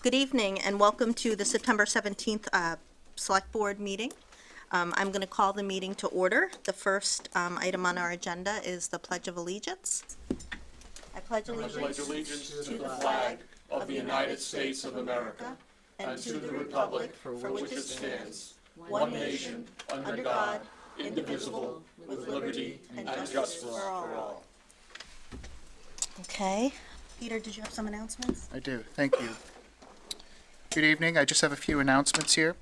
Good evening and welcome to the September 17th Select Board meeting. I'm going to call the meeting to order. The first item on our agenda is the Pledge of Allegiance. I pledge allegiance to the flag of the United States of America and to the republic for which it stands, one nation, under God, indivisible, with liberty and justice for all. Okay. Peter, did you have some announcements? I do. Thank you. Good evening. I just have a few announcements here.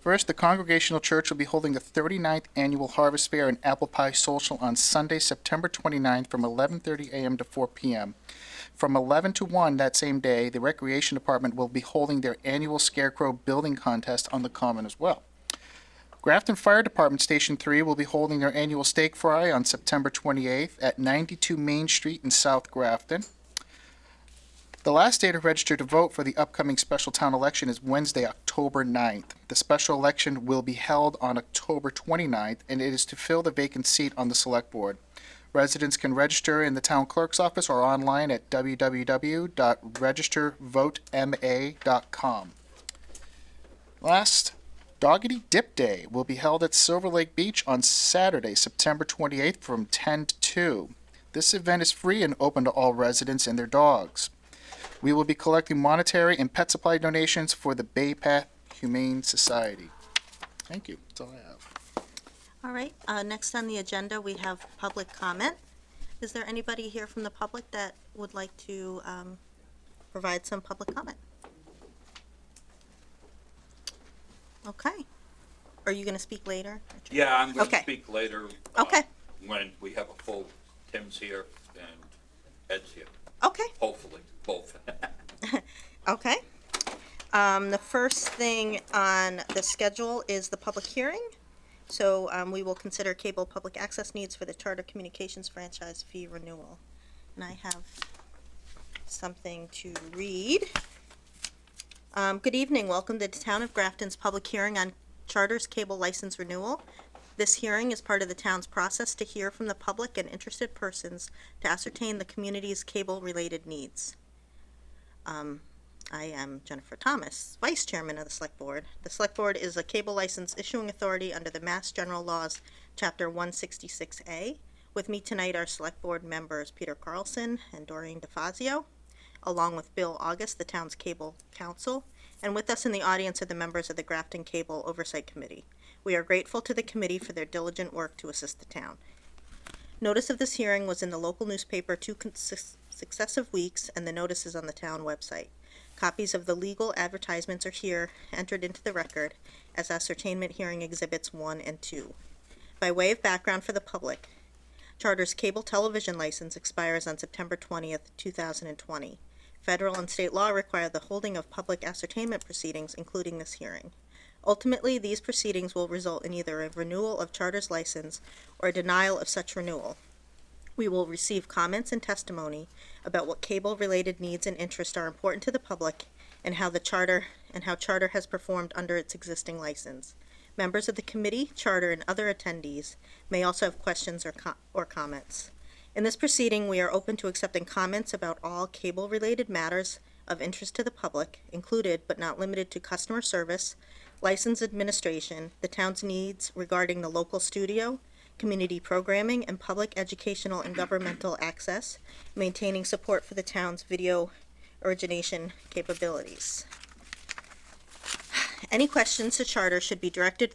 First, the Congregational Church will be holding the 39th Annual Harvest Fair and Apple Pie Social on Sunday, September 29th from 11:30 a.m. to 4 p.m. From 11 to 1 that same day, the Recreation Department will be holding their annual Scarecrow Building Contest on the Common as well. Grafton Fire Department Station 3 will be holding their annual Steak Fry on September 28th at 92 Main Street in South Grafton. The last day to register to vote for the upcoming special town election is Wednesday, October 9th. The special election will be held on October 29th, and it is to fill the vacant seat on the Select Board. Residents can register in the town clerk's office or online at www.registervotema.com. Last, Doggedy Dip Day will be held at Silver Lake Beach on Saturday, September 28th from 10 to 2. This event is free and open to all residents and their dogs. We will be collecting monetary and pet supply donations for the Bay Path Humane Society. Thank you. That's all I have. All right. Next on the agenda, we have public comment. Is there anybody here from the public that would like to provide some public comment? Okay. Are you going to speak later? Yeah, I'm going to Okay. speak later. Okay. When we have a full, Tim's here and Ed's here, Okay. hopefully, both. Okay. The first thing on the schedule is the public hearing. So we will consider cable public access needs for the Charter Communications franchise fee renewal. And I have something to read. Good evening. Welcome to the Town of Grafton's public hearing on Charter's cable license renewal. This hearing is part of the town's process to hear from the public and interested persons to ascertain the community's cable-related needs. I am Jennifer Thomas, Vice Chairman of the Select Board. The Select Board is a cable license issuing authority under the Mass General Laws, Chapter 166A. With me tonight are Select Board members Peter Carlson and Doreen DeFazio, along with Bill August, the town's cable counsel, and with us in the audience are the members of the Grafton Cable Oversight Committee. We are grateful to the committee for their diligent work to assist the town. Notice of this hearing was in the local newspaper 2 successive weeks, and the notice is on the town website. Copies of the legal advertisements are here, entered into the record, as ascertainment hearing exhibits 1 and 2. By way of background for the public, Charter's cable television license expires on September 20th, 2020. Federal and state law require the holding of public ascertainment proceedings, including this hearing. Ultimately, these proceedings will result in either a renewal of Charter's license or a denial of such renewal. We will receive comments and testimony about what cable-related needs and interests are important to the public and how Charter has performed under its existing license. Members of the committee, Charter, and other attendees may also have questions or comments. In this proceeding, we are open to accepting comments about all cable-related matters of interest to the public, included but not limited to customer service, license administration, the town's needs regarding the local studio, community programming, and public educational and governmental access, maintaining support for the town's video origination capabilities. Any questions to Charter should be directed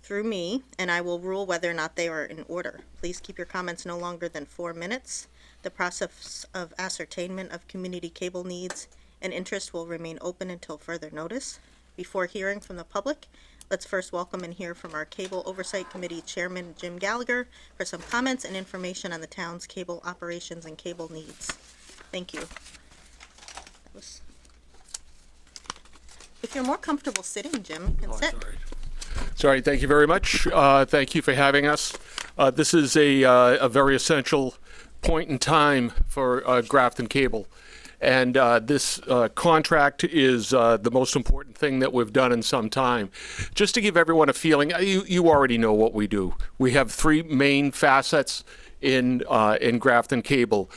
through me, and I will rule whether or not they are in order. Please keep your comments no longer than 4 minutes. The process of ascertainment of community cable needs and interest will remain open until further notice. Before hearing from the public, let's first welcome and hear from our Cable Oversight Committee Chairman, Jim Gallagher, for some comments and information on the town's cable operations and cable needs. Thank you. That was... If you're more comfortable sitting, Jim, you can sit. Sorry, thank you very much. Thank you for having us. This is a very essential point in time for Grafton Cable. And this contract is the most important thing that we've done in some time. Just to give everyone a feeling, you already know what we do. We have three main facets in Grafton Cable.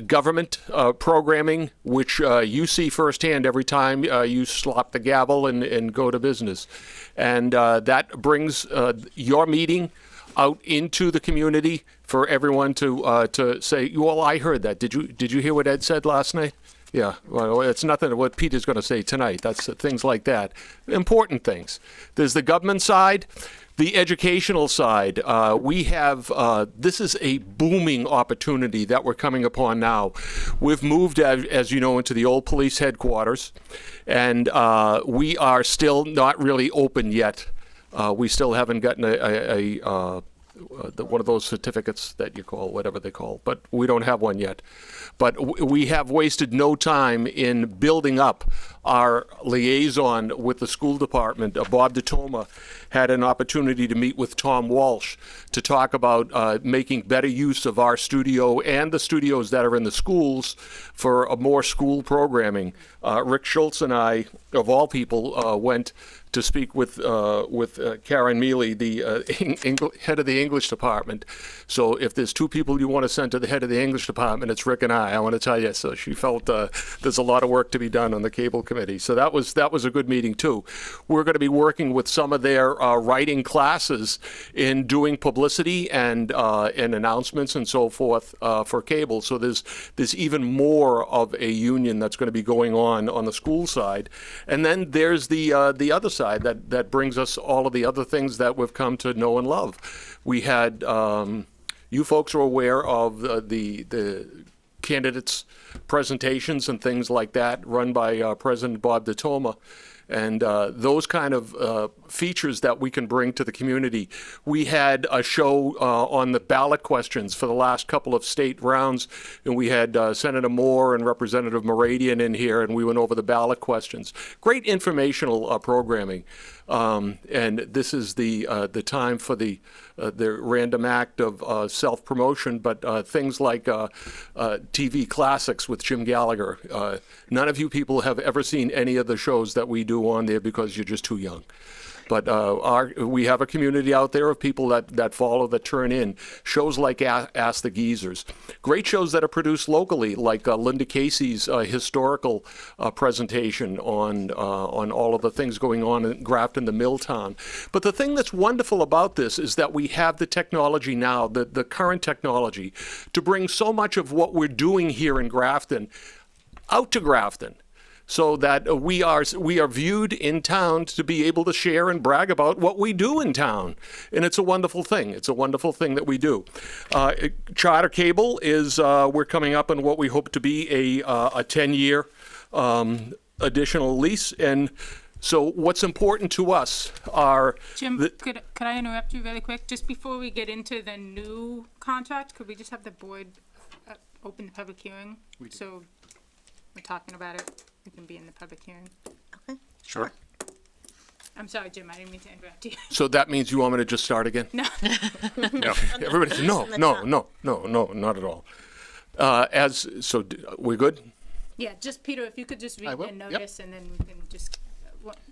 Government programming, which you see firsthand every time you slap the gavel and go to business. And that brings your meeting out into the community for everyone to say, well, I heard that. Did you hear what Ed said last night? Yeah, well, it's nothing what Peter's going to say tonight. That's things like that. Important things. There's the government side, the educational side. We have, this is a booming opportunity that we're coming upon now. We've moved, as you know, into the old police headquarters, and we are still not really open yet. We still haven't gotten one of those certificates that you call, whatever they call, but we don't have one yet. But we have wasted no time in building up our liaison with the school department. Bob DeToma had an opportunity to meet with Tom Walsh to talk about making better use of our studio and the studios that are in the schools for more school programming. Rick Schultz and I, of all people, went to speak with Karen Mealy, the head of the English department. So if there's two people you want to send to the head of the English department, it's Rick and I want to tell you. So she felt there's a lot of work to be done on the cable committee. So that was a good meeting too. We're going to be working with some of their writing classes in doing publicity and announcements and so forth for cable. So there's even more of a union that's going to be going on the school side. And then there's the other side that brings us all of the other things that we've come to know and love. We had, you folks are aware of the candidates' presentations and things like that run by President Bob DeToma. And those kind of features that we can bring to the community. We had a show on the ballot questions for the last couple of state rounds, and we had Senator Moore and Representative Moradian in here, and we went over the ballot questions. Great informational programming. And this is the time for the random act of self-promotion, but things like TV classics with Jim Gallagher. None of you people have ever seen any of the shows that we do on there because you're just too young. But we have a community out there of people that follow, that turn in. Shows like Ask the Geezers. Great shows that are produced locally, like Linda Casey's historical presentation on all of the things going on in Grafton, the Milltown. But the thing that's wonderful about this is that we have the technology now, the current technology, to bring so much of what we're doing here in Grafton out to Grafton, so that we are viewed in town to be able to share and brag about what we do in town. And it's a wonderful thing. It's a wonderful thing that we do. Charter Cable is, we're coming up on what we hope to be a 10-year additional lease. And so what's important to us are... Jim, could I interrupt you really quick? Just before we get into the new contract, could we just have the board open the public hearing? So we're talking about it. We can be in the public hearing. Okay. Sure. I'm sorry, Jim, I didn't mean to interrupt you. So that means you want me to just start again? No. No. Everybody said, no, not at all. We're good? Yeah, just Peter, if you could just I read will, the yep. notice and then we can just,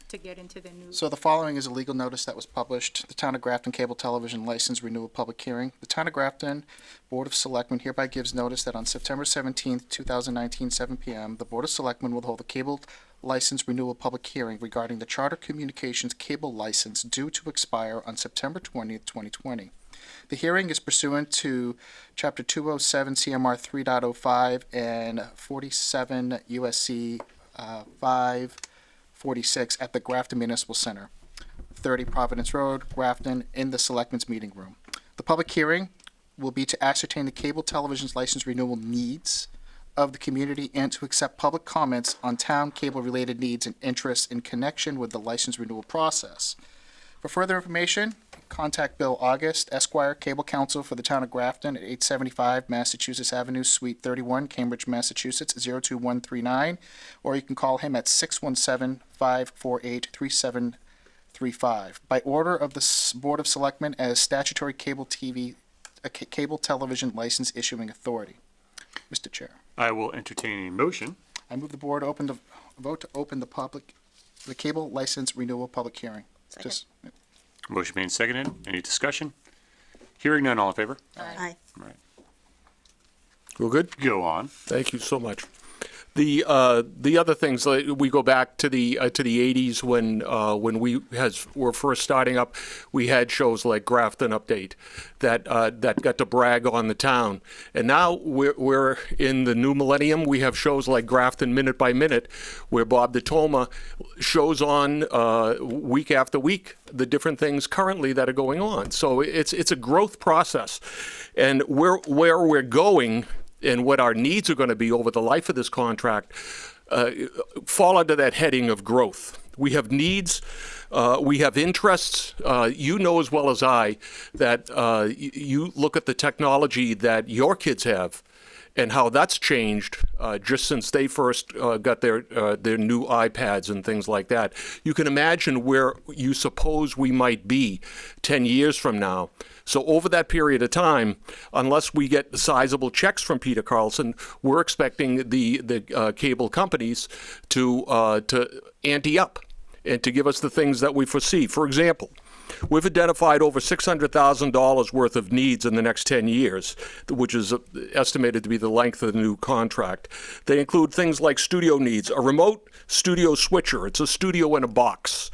to get into the new. So the following is a legal notice that was published. The Town of Grafton Cable Television License Renewal Public Hearing. The Town of Grafton Board of Selectmen hereby gives notice that on September 17th, 2019, 7 p.m., the Board of Selectmen will hold a cable license renewal public hearing regarding the Charter Communications cable license due to expire on September 20th, 2020. The hearing is pursuant to Chapter 207 CMR 3.05 and 47 USC 546 at the Grafton Municipal Center, 30 Providence Road, Grafton, in the Selectmen's Meeting Room. The public hearing will be to ascertain the cable television's license renewal needs of the community and to accept public comments on town cable-related needs and interests in connection with the license renewal process. For further information, contact Bill August, Esquire, Cable Counsel for the Town of Grafton at 875 Massachusetts Avenue, Suite 31, Cambridge, Massachusetts, 02139, or you can call him at 617-548-3735. By order of the Board of Selectmen as statutory cable television license issuing authority. Mr. Chair, I will entertain a motion. I move the board vote to open the cable license renewal public hearing. Second. Motion made and seconded. Any discussion? Hearing none, all in favor? Aye. Right. We're good? Go on. Thank you so much. The other things, like, we go back to the 80s when we were first starting up. We had shows like Grafton Update that got to brag on the town. And now we're in the new millennium. We have shows like Grafton Minute by Minute, where Bob DeToma shows on week after week the different things currently that are going on. So it's a growth process, and where we're going and what our needs are going to be over the life of this contract fall under that heading of growth. We have needs, we have interests. You know as well as I that you look at the technology that your kids have and how that's changed just since they first got their new iPads and things like that. You can imagine where you suppose we might be 10 years from now. So over that period of time, unless we get sizable checks from Peter Carlson, we're expecting the cable companies to ante up and to give us the things that we foresee. For example, we've identified over $600,000 worth of needs in the next 10 years, which is estimated to be the length of the new contract. They include things like studio needs, a remote studio switcher. It's a studio in a box.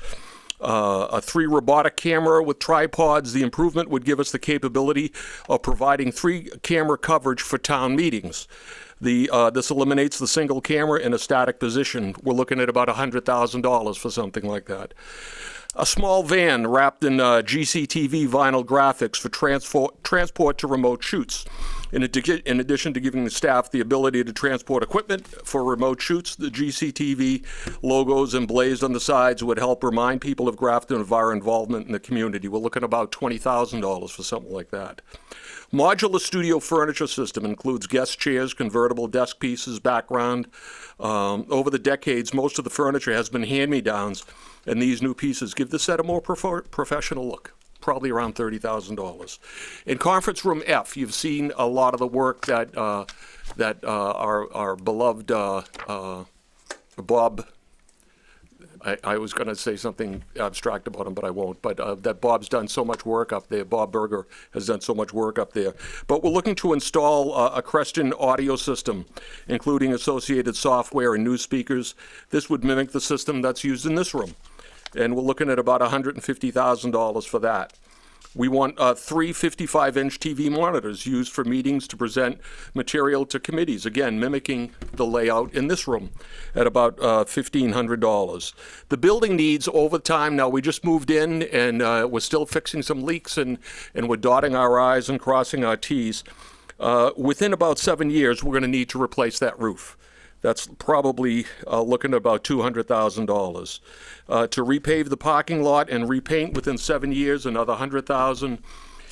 A 3 robotic camera with tripods. The improvement would give us the capability of providing 3 camera coverage for town meetings. This eliminates the single camera in a static position. We're looking at about $100,000 for something like that. A small van wrapped in GCTV vinyl graphics for transport to remote shoots. In addition to giving the staff the ability to transport equipment for remote shoots, the GCTV logos emblazoned on the sides would help remind people of Grafton of our involvement in the community. We're looking at about $20,000 for something like that. Modular studio furniture system includes guest chairs, convertible desk pieces, background. Over the decades, most of the furniture has been hand-me-downs, and these new pieces give the set a more professional look. Probably around $30,000. In Conference Room F, you've seen a lot of the work that our beloved Bob. I was going to say something abstract about him, but I won't. But that Bob's done so much work up there. Bob Berger has done so much work up there. But we're looking to install a Creston audio system, including associated software and new speakers. This would mimic the system that's used in this room. And we're looking at about $150,000 for that. We want 3 55-inch TV monitors used for meetings to present material to committees, again, mimicking the layout in this room at about $1,500. The building needs over time. Now, we just moved in, and we're still fixing some leaks, and we're dotting our I's and crossing our T's. Within about 7 years, we're going to need to replace that roof. That's probably looking at about $200,000. To repave the parking lot and repaint within 7 years, another $100,000.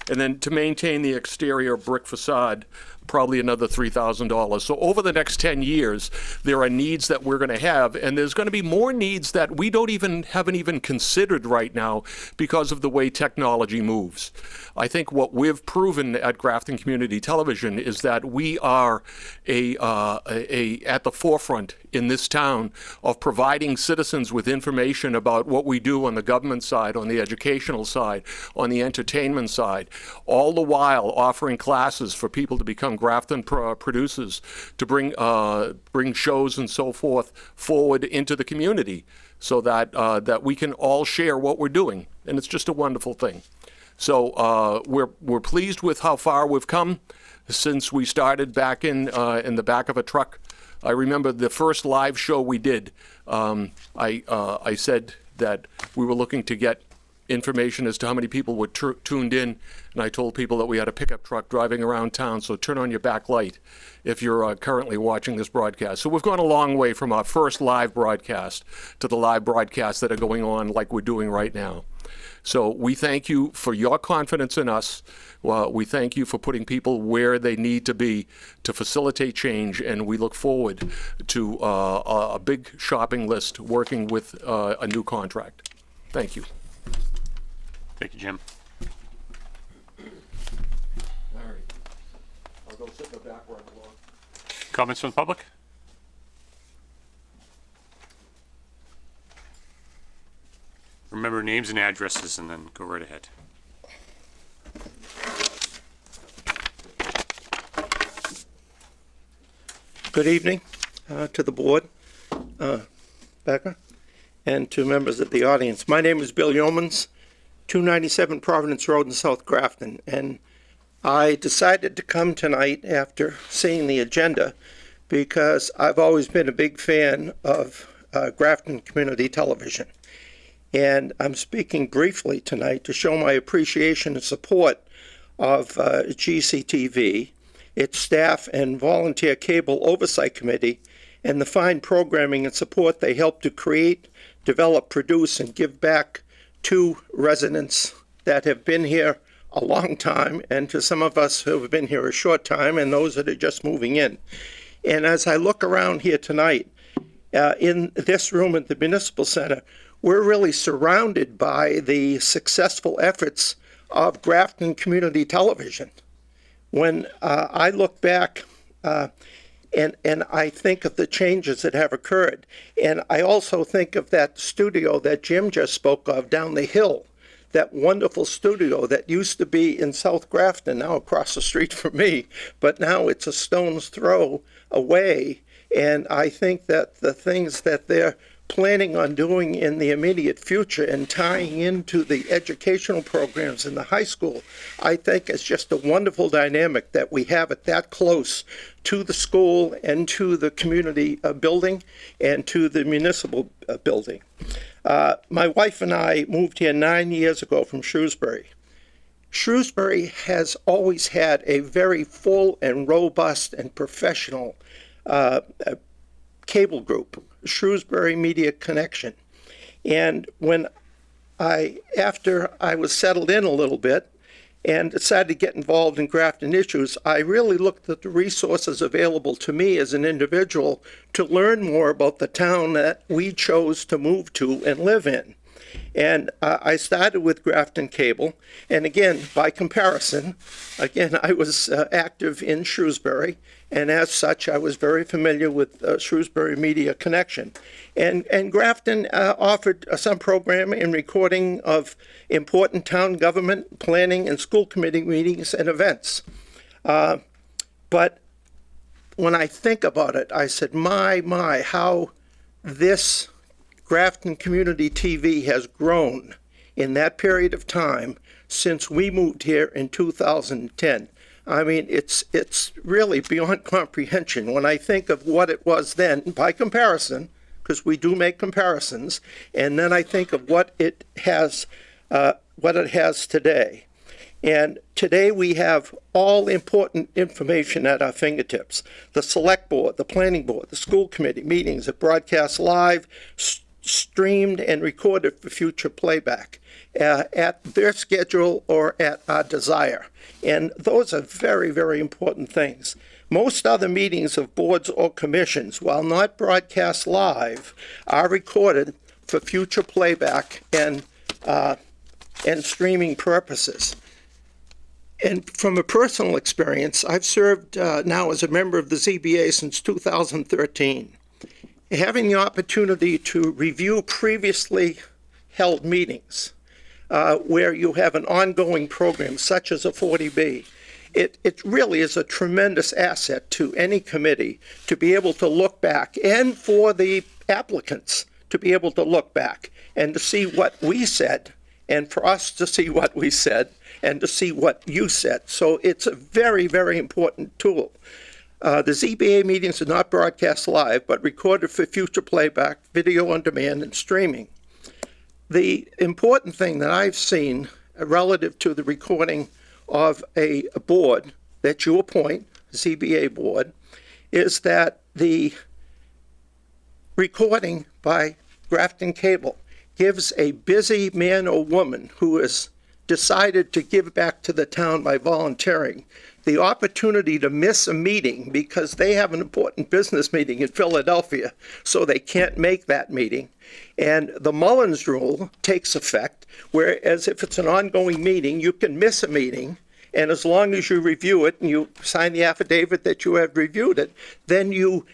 And then to maintain the exterior brick facade, probably another $3,000. So over the next 10 years, there are needs that we're going to have, and there's going to be more needs that we haven't even considered right now because of the way technology moves. I think what we've proven at Grafton Community Television is that we are at the forefront in this town of providing citizens with information about what we do on the government side, on the educational side, on the entertainment side, all the while offering classes for people to become Grafton producers, to bring shows and so forth forward into the community so that we can all share what we're doing. And it's just a wonderful thing. So we're pleased with how far we've come since we started back in the back of a truck. I remember the first live show we did. I said that we were looking to get information as to how many people were tuned in, and I told people that we had a pickup truck driving around town, so turn on your back light if you're currently watching this broadcast. So we've gone a long way from our first live broadcast to the live broadcasts that are going on like we're doing right now. So we thank you for your confidence in us. We thank you for putting people where they need to be to facilitate change, and we look forward to a big shopping list working with a new contract. Thank you. Thank you, Jim. All right. I'll go sit in the back where I belong. Comments from the public? Remember names and addresses and then go right ahead. Good evening to the board, Becca, and to members of the audience. My name is Bill Yeomans, 297 Providence Road in South Grafton, and I decided to come tonight after seeing the agenda because I've always been a big fan of Grafton Community Television. And I'm speaking briefly tonight to show my appreciation and support of GCTV, its staff and volunteer cable oversight committee, and the fine programming and support they help to create, develop, produce, and give back to residents that have been here a long time, and to some of us who have been here a short time, and those that are just moving in. And as I look around here tonight, in this room at the Municipal Center, we're really surrounded by the successful efforts of Grafton Community Television. When I look back and I think of the changes that have occurred, and I also think of that studio that Jim just spoke of down the hill, that wonderful studio that used to be in South Grafton, now across the street from me, but now it's a stone's throw away. And I think that the things that they're planning on doing in the immediate future and tying into the educational programs in the high school, I think it's just a wonderful dynamic that we have it that close to the school and to the community building and to the municipal building. My wife and I moved here 9 years ago from Shrewsbury. Shrewsbury has always had a very full and robust and professional cable group, Shrewsbury Media Connection. And after I was settled in a little bit and decided to get involved in Grafton issues, I really looked at the resources available to me as an individual to learn more about the town that we chose to move to and live in. And I started with Grafton Cable, and again, by comparison, I was active in Shrewsbury, and as such, I was very familiar with Shrewsbury Media Connection. And Grafton offered some programming and recording of important town government, planning, and school committee meetings and events. But when I think about it, I said, my, how this Grafton Community TV has grown in that period of time since we moved here in 2010. I mean, it's really beyond comprehension when I think of what it was then by comparison, because we do make comparisons, and then I think of what it has today. And today we have all important information at our fingertips. The select board, the planning board, the school committee meetings are broadcast live, streamed and recorded for future playback at their schedule or at our desire. And those are very, very important things. Most other meetings of boards or commissions, while not broadcast live, are recorded for future playback and streaming purposes. And from a personal experience, I've served now as a member of the ZBA since 2013. Having the opportunity to review previously held meetings where you have an ongoing program such as a 40B, it really is a tremendous asset to any committee to be able to look back, and for the applicants to be able to look back and to see what we said, and for us to see what we said and to see what you said. So it's a very, very important tool. The ZBA meetings are not broadcast live, but recorded for future playback, video on demand, and streaming. The important thing that I've seen relative to the recording of a board that you appoint, ZBA board, is that the recording by Grafton Cable gives a busy man or woman who has decided to give back to the town by volunteering the opportunity to miss a meeting because they have an important business meeting in Philadelphia, so they can't make that meeting. And the Mullins rule takes effect, whereas if it's an ongoing meeting, you can miss a meeting, and as long as you review it and you sign the affidavit that you have reviewed it, then you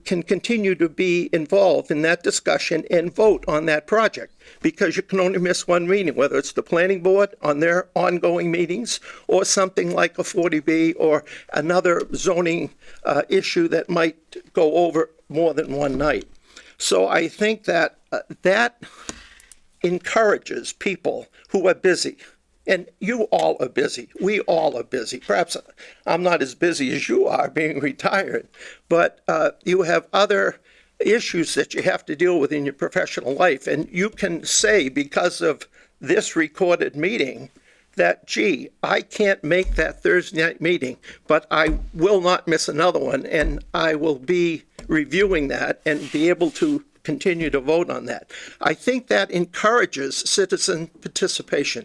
can continue to be involved in that discussion and vote on that project, because you can only miss one meeting, whether it's the planning board on their ongoing meetings or something like a 40B or another zoning issue that might go over more than one night. So I think that that encourages people who are busy. And you all are busy. We all are busy. Perhaps I'm not as busy as you are being retired, but you have other issues that you have to deal with in your professional life. And you can say, because of this recorded meeting, that, gee, I can't make that Thursday night meeting, but I will not miss another one, and I will be reviewing that and be able to continue to vote on that. I think that encourages citizen participation.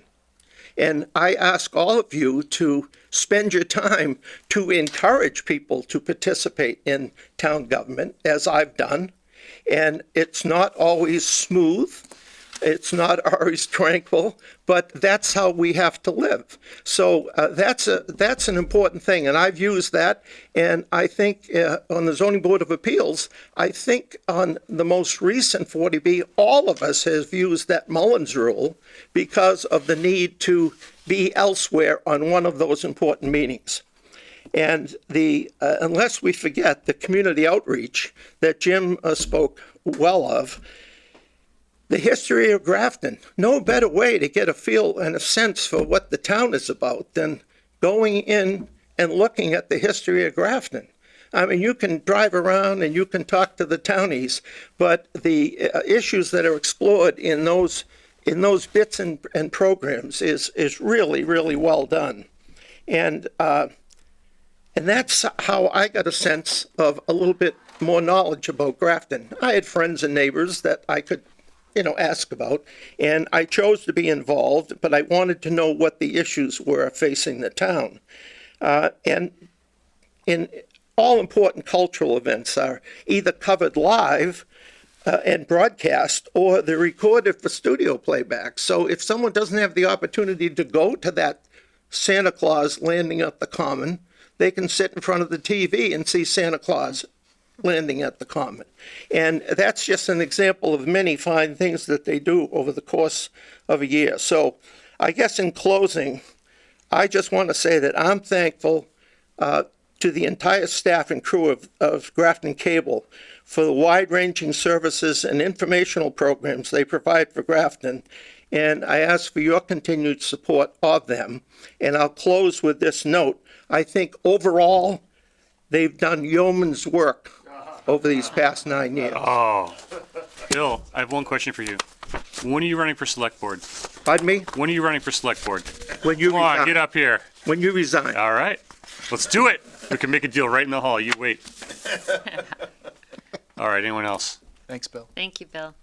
And I ask all of you to spend your time to encourage people to participate in town government, as I've done. And it's not always smooth. It's not always tranquil, but that's how we have to live. So that's an important thing, and I've used that. And I think on the Zoning Board of Appeals, I think on the most recent 40B, all of us have used that Mullins rule because of the need to be elsewhere on one of those important meetings. And unless we forget the community outreach that Jim spoke well of, the history of Grafton. No better way to get a feel and a sense for what the town is about than going in and looking at the history of Grafton. I mean, you can drive around and you can talk to the townies, but the issues that are explored in those bits and programs is really, really well done. And that's how I got a sense of a little bit more knowledge about Grafton. I had friends and neighbors that I could ask about, and I chose to be involved, but I wanted to know what the issues were facing the town. And in all important cultural events are either covered live and broadcast, or they're recorded for studio playback. So if someone doesn't have the opportunity to go to that Santa Claus landing at the Common, they can sit in front of the TV and see Santa Claus landing at the Common. And that's just an example of many fine things that they do over the course of a year. So I guess in closing, I just want to say that I'm thankful to the entire staff and crew of Grafton Cable for the wide-ranging services and informational programs they provide for Grafton. And I ask for your continued support of them. And I'll close with this note. I think overall, they've done yeoman's work over these past 9 years. Oh, Bill, I have one question for you. When are you running for select board? Pardon me? When are you running for select board? When you Come on, resign. get up here. When you resign. All right, let's do it. We can make a deal right in the hall. You wait. All right, anyone else? Thanks, Bill. Thank you, Bill.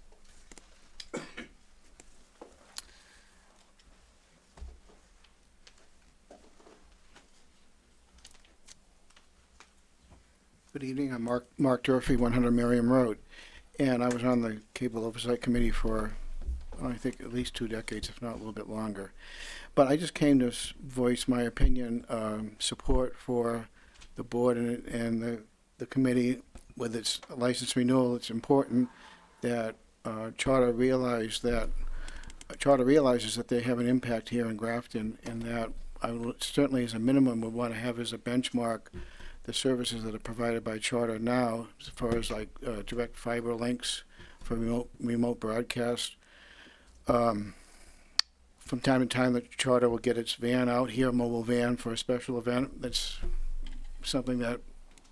Good evening. I'm Mark Durfee, 100 Merriam Road, and I was on the Cable Oversight Committee for, I think, at least 2 decades, if not a little bit longer. But I just came to voice my opinion, support for the board and the committee with its license renewal. It's important that Charter realizes that they have an impact here in Grafton, and that I would, certainly as a minimum, would want to have as a benchmark the services that are provided by Charter now, as far as like direct fiber links for remote broadcast. From time to time, the Charter will get its van out here, a mobile van for a special event. That's something that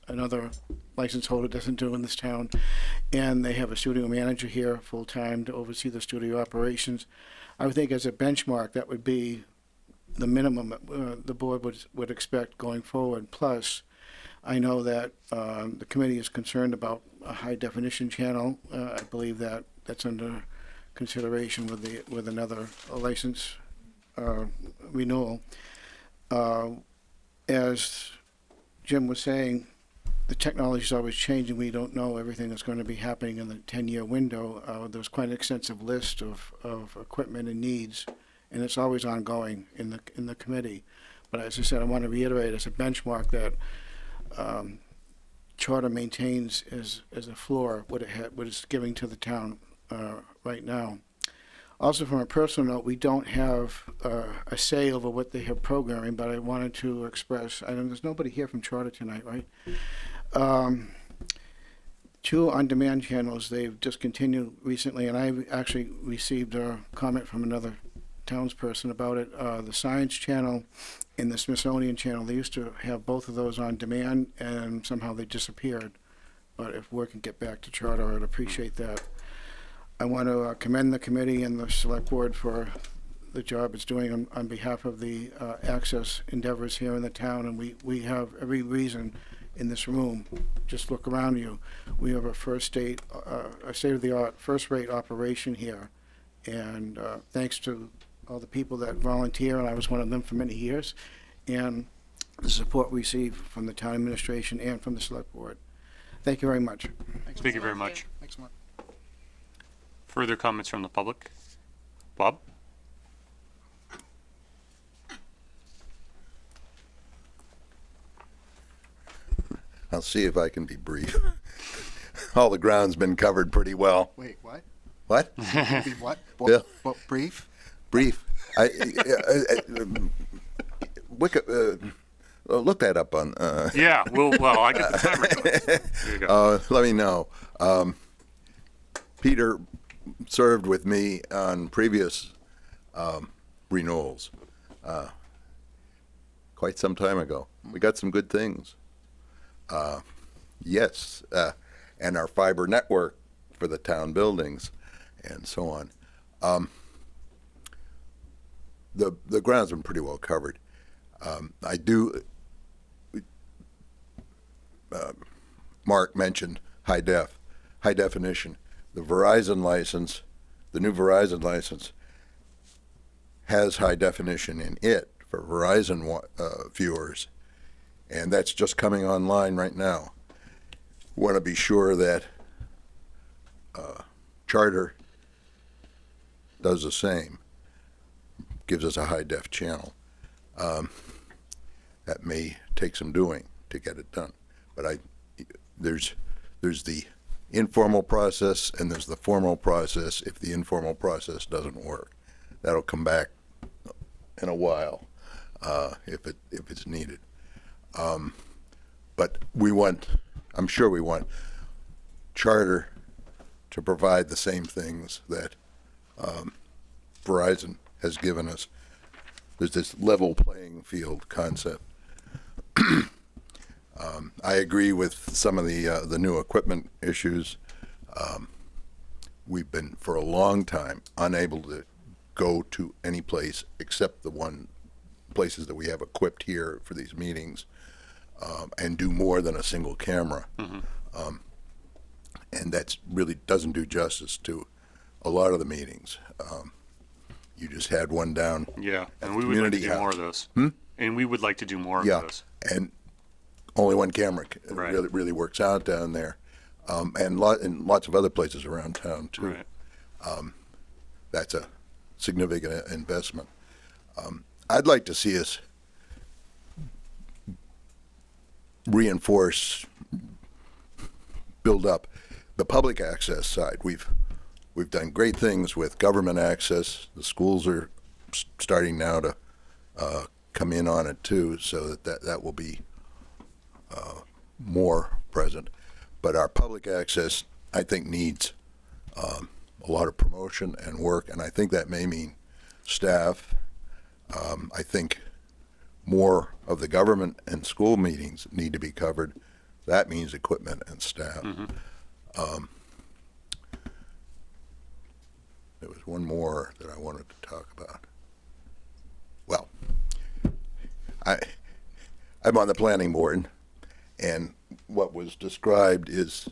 another license holder doesn't do in this town. And they have a studio manager here full-time to oversee the studio operations. I would think as a benchmark, that would be the minimum the board would expect going forward. Plus, I know that the committee is concerned about a high-definition channel. I believe that that's under consideration with another license renewal. As Jim was saying, the technology is always changing. We don't know everything that's going to be happening in the 10-year window. There's quite an extensive list of equipment and needs, and it's always ongoing in the committee. But as I said, I want to reiterate as a benchmark that Charter maintains as a floor what it's giving to the town right now. Also, from a personal note, we don't have a say over what they have programming, but I wanted to express, I know there's nobody here from Charter tonight, right? 2 on-demand channels they've discontinued recently, and I actually received a comment from another townsperson about it. The Science Channel and the Smithsonian Channel, they used to have both of those on demand, and somehow they disappeared. But if we can get back to Charter, I'd appreciate that. I want to commend the committee and the select board for the job it's doing on behalf of the access endeavors here in the town, and we have every reason in this room. Just look around you. We have a state-of-the-art, first-rate operation here, and thanks to all the people that volunteer, and I was one of them for many years, and the support we receive from the town administration and from the select board. Thank you very much. Thank you very much. Thanks, Mark. Further comments from the public? Bob? I'll see if I can be brief. All the ground's been covered pretty well. Wait, what? What? Be what? Bill? What, brief? Brief. Look that up on. Yeah, well, I got the timer going. There you go. Let me know. Peter served with me on previous renewals quite some time ago. We got some good things. Yes, and our fiber network for the town buildings and so on. The ground's been pretty well covered. Mark mentioned high definition. The Verizon license, the new Verizon license, has high definition in it for Verizon viewers, and that's just coming online right now. Want to be sure that Charter does the same, gives us a high def channel. That may take some doing to get it done, but there's the informal process and there's the formal process. If the informal process doesn't work, that'll come back in a while if it's needed. But I'm sure we want Charter to provide the same things that Verizon has given us. There's this level playing field concept. I agree with some of the new equipment issues. We've been for a long time unable to go to any place except the one places that we have equipped here for these meetings, and do more than a single camera. And that's really doesn't do justice to a lot of the meetings. You just had one down. Yeah, at and the we would like to community do more of house. those. And we would like to do more of Yeah, those. and only one camera Right. really works out down there, and lots of other places around town too. Right. That's a significant investment. I'd like to see us reinforce, build up the public access side. We've done great things with government access. The schools are starting now to come in on it too, so that will be more present. But our public access, I think, needs a lot of promotion and work, and I think that may mean staff. I think more of the government and school meetings need to be covered. That means equipment and staff. There was one more that I wanted to talk about. Well, I'm on the planning board, and what was described is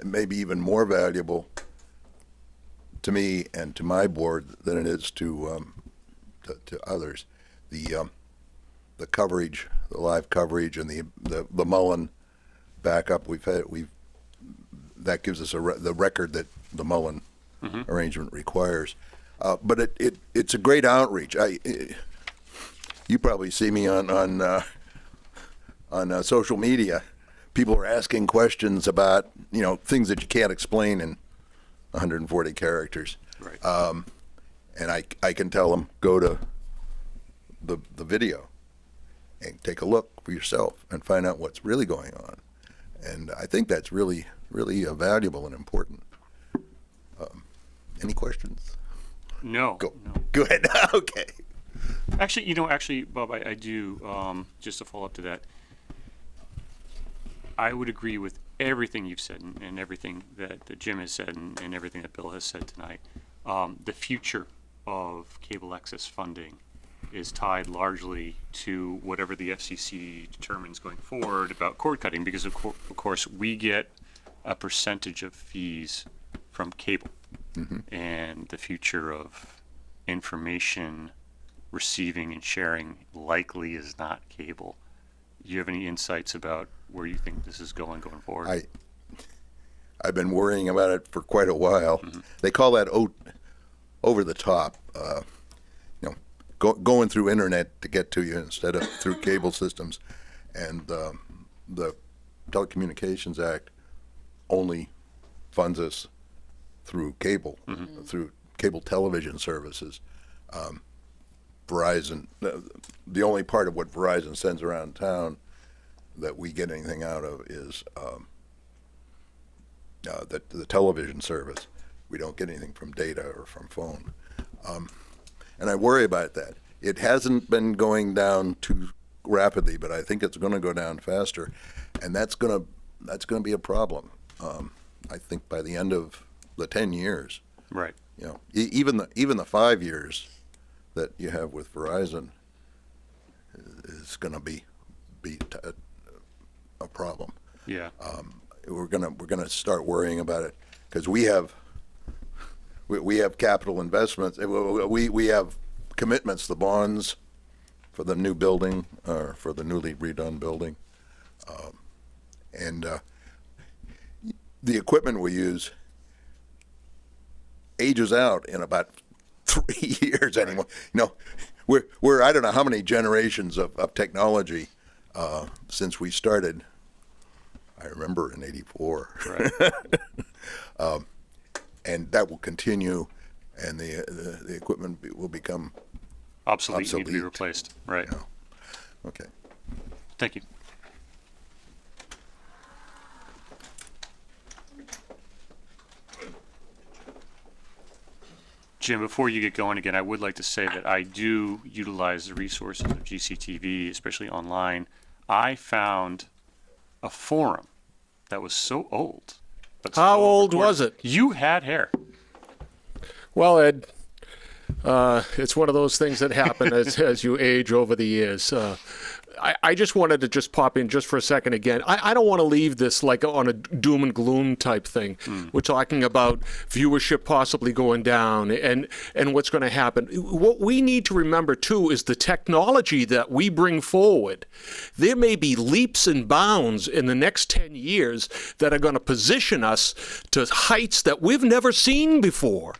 maybe even more valuable to me and to my board than it is to others. The coverage, the live coverage, and the Mullen backup that gives us the record that the Mullen arrangement requires. But it's a great outreach. You probably see me on social media. People are asking questions about things that you can't explain in 140 characters. Right. And I can tell them, go to the video and take a look for yourself and find out what's really going on. And I think that's really, really valuable and important. Any questions? No. Go. No. Good. Okay. Actually, Bob, I do, just to follow up to that, I would agree with everything you've said and everything that Jim has said and everything that Bill has said tonight. The future of cable access funding is tied largely to whatever the FCC determines going forward about cord cutting, because of course we get a percentage of fees from cable. And the future of information receiving and sharing likely is not cable. Do you have any insights about where you think this is going forward? I've been worrying about it for quite a while. They call that over the top. Going through internet to get to you instead of through cable systems. And the Telecommunications Act only funds us through cable, through cable television services. Verizon, the only part of what Verizon sends around town that we get anything out of is the television service. We don't get anything from data or from phone. And I worry about that. It hasn't been going down too rapidly, but I think it's going to go down faster, and that's going to be a problem. I think by the end of the 10 years, Right. even the 5 years that you have with Verizon is going to be a problem. Yeah. We're gonna start worrying about it because we have capital investments. We have commitments, the bonds for the new building or for the newly redone building, and the equipment we use ages out in about 3 years anymore. We're I don't know how many generations of technology since we started. I remember in '84. Right. And that will continue, and the equipment will become Obsolete, need to be obsolete. replaced. Right. okay. Thank you. Jim, before you get going again, I would like to say that I do utilize the resources of GCTV, especially online. I found a forum that was so old. But How still old recorded. was it? You had hair. Well, Ed, it's one of those things that happen as you age over the years. I just wanted to just pop in just for a second again. I don't want to leave this like on a doom and gloom type thing. We're talking about viewership possibly going down and what's going to happen. What we need to remember, too, is the technology that we bring forward. There may be leaps and bounds in the next 10 years that are going to position us to heights that we've never seen before.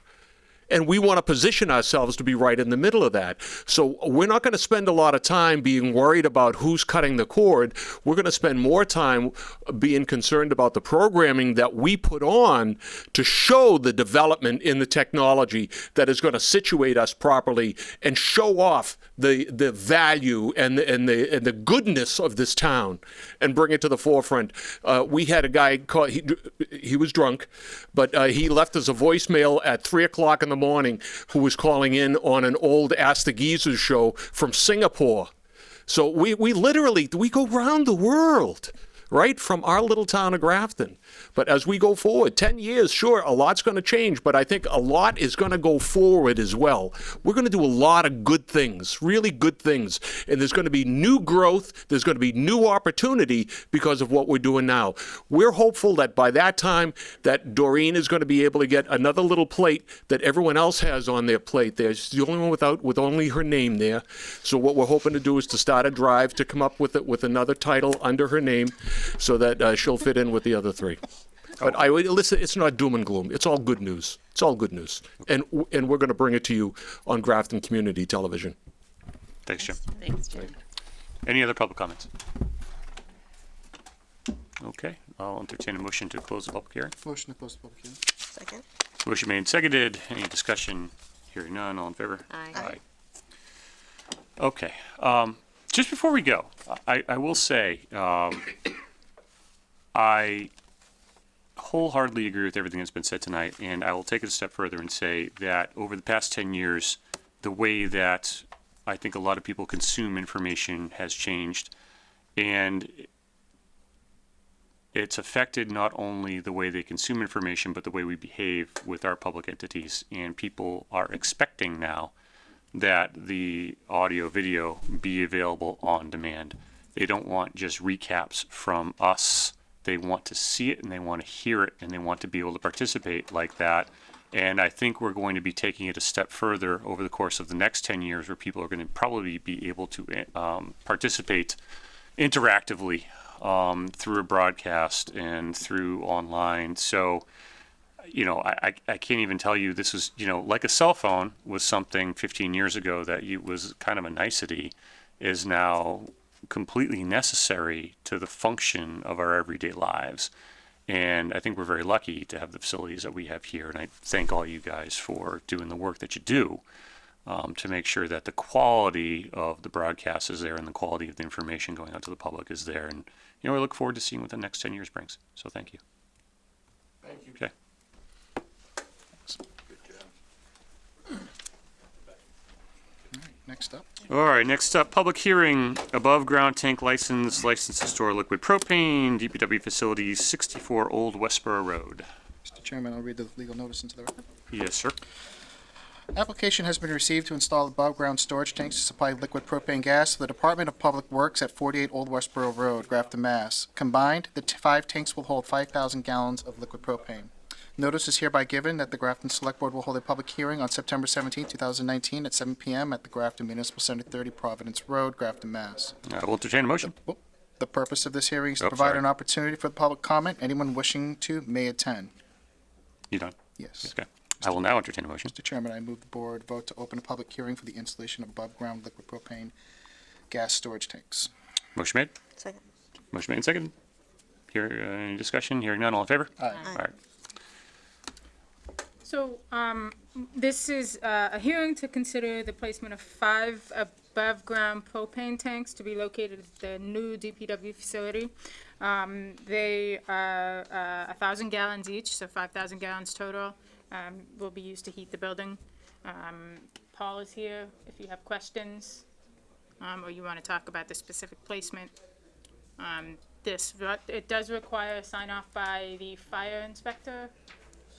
And we want to position ourselves to be right in the middle of that. So we're not going to spend a lot of time being worried about who's cutting the cord. We're going to spend more time being concerned about the programming that we put on to show the development in the technology that is going to situate us properly and show off the value and the goodness of this town and bring it to the forefront. We had a guy call, he was drunk, but he left us a voicemail at 3 o'clock in the morning who was calling in on an old Ask the Geezers show from Singapore. So we literally go around the world right from our little town of Grafton. But as we go forward, 10 years, sure, a lot's going to change, but I think a lot is going to go forward as well. We're going to do a lot of good things, really good things. And there's going to be new growth. There's going to be new opportunity because of what we're doing now. We're hopeful that by that time that Doreen is going to be able to get another little plate that everyone else has on their plate there. She's the only one with only her name there. So what we're hoping to do is to start a drive to come up with another title under her name so that she'll fit in with the other three. But listen, it's not doom and gloom. It's all good news. It's all good news. And we're going to bring it to you on Grafton Community Television. Thanks, Jim. Thanks, Jim. Any other public comments? Okay, I'll entertain a motion to close the public hearing. Motion to close the public hearing. Second. Motion made and seconded. Any discussion? Hearing none. All in favor? Aye. Okay. Just before we go, I will say, I wholeheartedly agree with everything that's been said tonight, and I will take it a step further and say that over the past 10 years, the way that I think a lot of people consume information has changed, and it's affected not only the way they consume information, but the way we behave with our public entities. And people are expecting now that the audio video be available on demand. They don't want just recaps from us. They want to see it and they want to hear it and they want to be able to participate like that. And I think we're going to be taking it a step further over the course of the next 10 years where people are going to probably be able to participate interactively through a broadcast and through online. So, you know, I can't even tell you this is, you know, like a cell phone was something 15 years ago that was kind of a nicety, is now completely necessary to the function of our everyday lives. And I think we're very lucky to have the facilities that we have here. And I thank all you guys for doing the work that you do to make sure that the quality of the broadcast is there and the quality of the information going out to the public is there. And, you know, I look forward to seeing what the next 10 years brings. So thank you. Thank you. Okay. Next up. All right, next up, public hearing, above ground tank license to store liquid propane, DPW facilities, 64 Old Westboro Road. Mr. Chairman, I'll read the legal notice into the record. Yes, sir. Application has been received to install above-ground storage tanks to supply liquid propane gas to the Department of Public Works at 48 Old Westboro Road, Grafton, Mass. Combined, the 5 tanks will hold 5,000 gallons of liquid propane. Notice is hereby given that the Grafton Select Board will hold a public hearing on September 17, 2019 at 7 p.m. at the Grafton Municipal Center, 30 Providence Road, Grafton, Mass. I will entertain a motion. The purpose of this hearing is to Oh, provide sorry. an opportunity for the public comment. Anyone wishing to may attend. You done? Yes. Okay. I will now entertain a motion. Mr. Chairman, I move the board vote to open a public hearing for the installation of above-ground liquid propane gas storage tanks. Motion made. Second. Motion made and seconded. Any discussion? Hearing none. All in favor? Aye. All right. So, this is a hearing to consider the placement of 5 above-ground propane tanks to be located at the new DPW facility. They are 1,000 gallons each, so 5,000 gallons total, will be used to heat the building. Paul is here if you have questions, or you want to talk about the specific placement. It does require a sign-off by the fire inspector.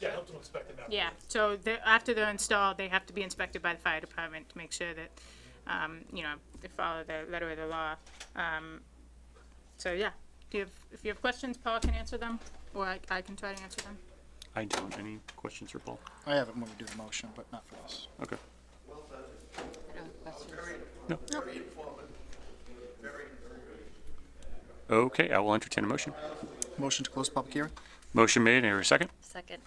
Yeah, help them inspect it now. Yeah, so after they're installed, they have to be inspected by the fire department to make sure that, you know, they follow the letter of the law. So, yeah, if you have questions, Paul can answer them, or I can try to answer them. I don't. Any questions for Paul? I have it when we do the motion, but not for this. Okay. No. Okay, I will entertain a motion. Motion to close public hearing? Motion made. Any second? Second.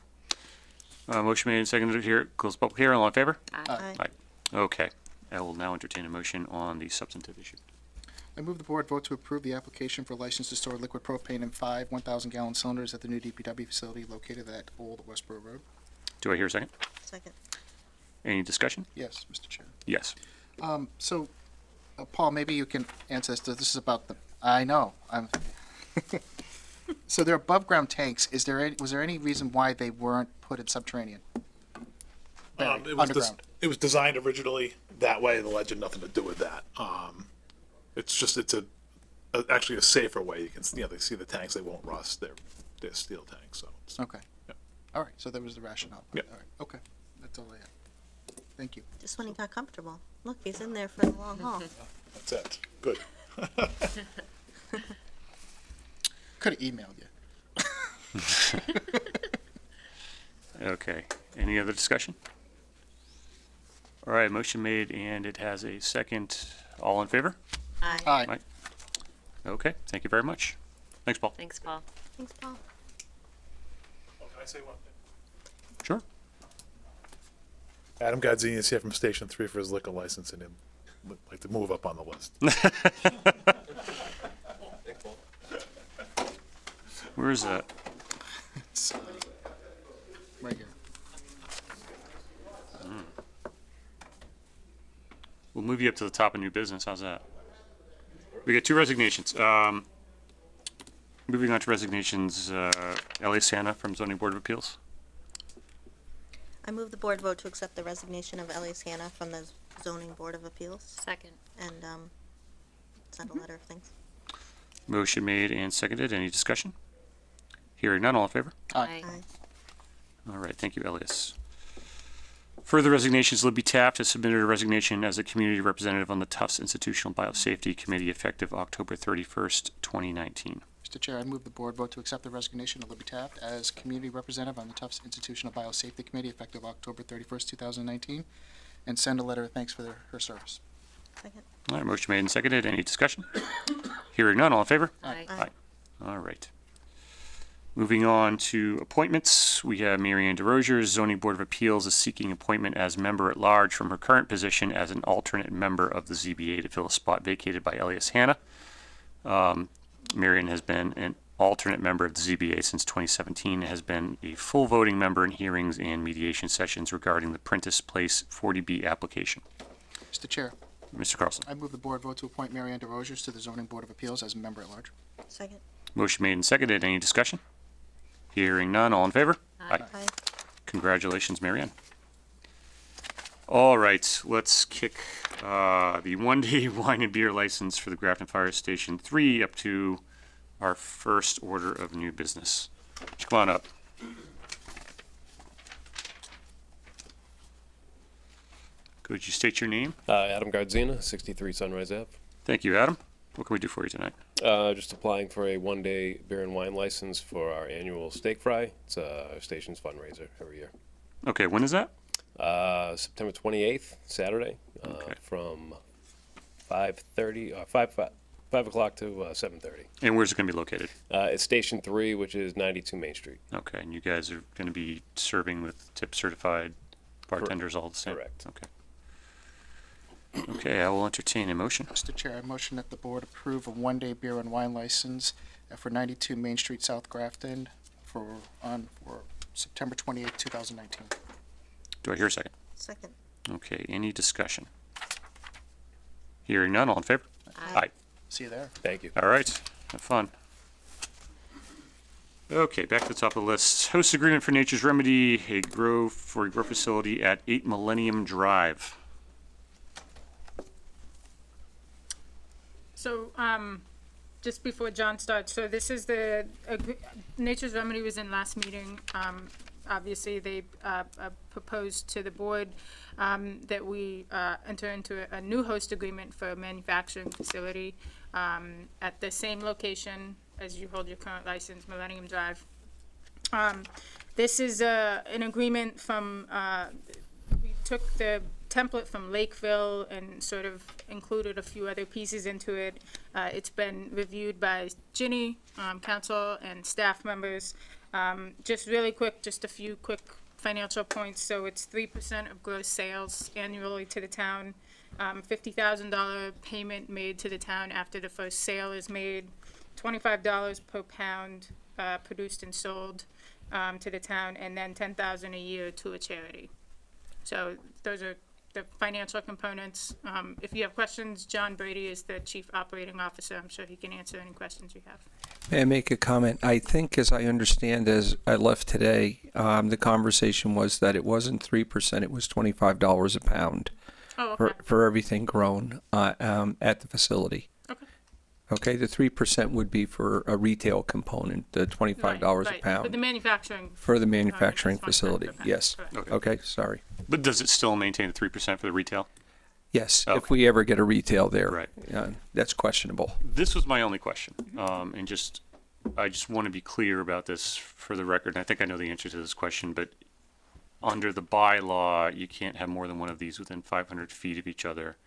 Motion made and seconded here. Close public hearing. All in favor? Aye. Aye. Okay. I will now entertain a motion on the substantive issue. I move the board vote to approve the application for license to store liquid propane in 5 1,000-gallon cylinders at the new DPW facility located at Old Westboro Road. Do I hear a second? Second. Any discussion? Yes, Mr. Chair. Yes. So, Paul, maybe you can answer this. This is about the, I know, so they're above-ground tanks. Was there any reason why they weren't put in subterranean? Buried, underground? It was designed originally that way. The legend nothing to do with that. It's actually a safer way. You can, they see the tanks, they won't rust. They're steel tanks, so. Okay. All right, so that was the rationale. Yeah. All right, okay. That's all I have. Thank you. Just when he got comfortable. Look, he's in there for the long haul. That's it. Good. Could have emailed you. Okay, any other discussion? All right, motion made and it has a second. All in favor? Aye. Aye. Aye. Okay, thank you very much. Thanks, Paul. Thanks, Paul. Thanks, Paul. Can I say one thing? Sure. Adam Godzini is here from Station 3 for his liquor license, and he'd like to move up on the list. Where is that? Right here. We'll move you up to the top of new business. How's that? We got two resignations. Moving on to resignations, Elias Hanna from Zoning Board of Appeals. I move the board vote to accept the resignation of Elias Hanna from the Zoning Board of Appeals Second. and send a letter of thanks. Motion made and seconded. Any discussion? Hearing none, all in favor? Aye. Aye. All right, thank you, Elias. Further resignations, Libby Taft has submitted a resignation as a community representative on the Tufts Institutional Biosafety Committee effective October 31st, 2019. Mr. Chair, I move the board vote to accept the resignation of Libby Taft as community representative on the Tufts Institutional Biosafety Committee effective October 31st, 2019, and send a letter of thanks for her service. Second. All right, motion made and seconded. Any discussion? Hearing none, all in favor? Aye. Aye. All right. Moving on to appointments, we have Mary Ann DeRozier, Zoning Board of Appeals, is seeking appointment as member at large from her current position as an alternate member of the ZBA to fill a spot vacated by Elias Hanna. Mary Ann has been an alternate member of the ZBA since 2017, has been a full voting member in hearings and mediation sessions regarding the Prentice Place 40B application. Mr. Chair, Mr. Carlson. I move the board vote to appoint Mary Ann DeRozier to the Zoning Board of Appeals as a member at large. Second. Motion made and seconded. Any discussion? Hearing none, all in favor? Aye. Aye. Congratulations, Mary Ann. All right, let's kick the one-day wine and beer license for the Grafton Fire Station 3 up to our first order of new business. Come on up. Could you state your name? Adam Gardzina, 63 Sunrise Ave. Thank you, Adam. What can we do for you tonight? Just applying for a one-day beer and wine license for our annual steak fry. It's our station's fundraiser every year. Okay, when is that? September 28th, Saturday, Okay. from 5:30 or 5 o'clock to 7:30. And where's it going to be located? It's Station 3, which is 92 Main Street. Okay, and you guys are going to be serving with tip certified bartenders all the same? Correct. Okay. Okay, I will entertain a motion. Mr. Chair, I motion that the board approve a one-day beer and wine license for 92 Main Street, South Grafton for September 28th, 2019. Do I hear a second? Second. Okay, any discussion? Hearing none, all in favor? Aye. See you there. Thank you. All right, have fun. Okay, back to the top of the list. Host agreement for Nature's Remedy, a grow facility at 8 Millennium Drive. So, just before John starts, so this is the, Nature's Remedy was in last meeting. Obviously, they proposed to the board that we enter into a new host agreement for a manufacturing facility at the same location as you hold your current license, Millennium Drive. This is an agreement from, we took the template from Lakeville and sort of included a few other pieces into it. It's been reviewed by Ginny, council, and staff members. Just really quick, just a few quick financial points. So it's 3% of gross sales annually to the town. $50,000 payment made to the town after the first sale is made. $25 per pound produced and sold to the town, and then $10,000 a year to a charity. So those are the financial components. If you have questions, John Brady is the Chief Operating Officer. I'm sure he can answer any questions you have. May I make a comment? I think, as I understand, as I left today, the conversation was that it wasn't 3%, it was $25 a pound Oh, okay. for everything grown at the facility. Okay. Okay, the 3% would be for a retail component, the $25 a Right, pound. For the manufacturing. For the manufacturing it's 25 facility, per pound, yes. correct. Okay, sorry. But does it still maintain the 3% for the retail? Yes, if Okay. we ever get a retail there. Right. That's questionable. This was my only question, and I just want to be clear about this for the record. And I think I know the answer to this question, but under the bylaw, you can't have more than one of these within 500 feet of each other.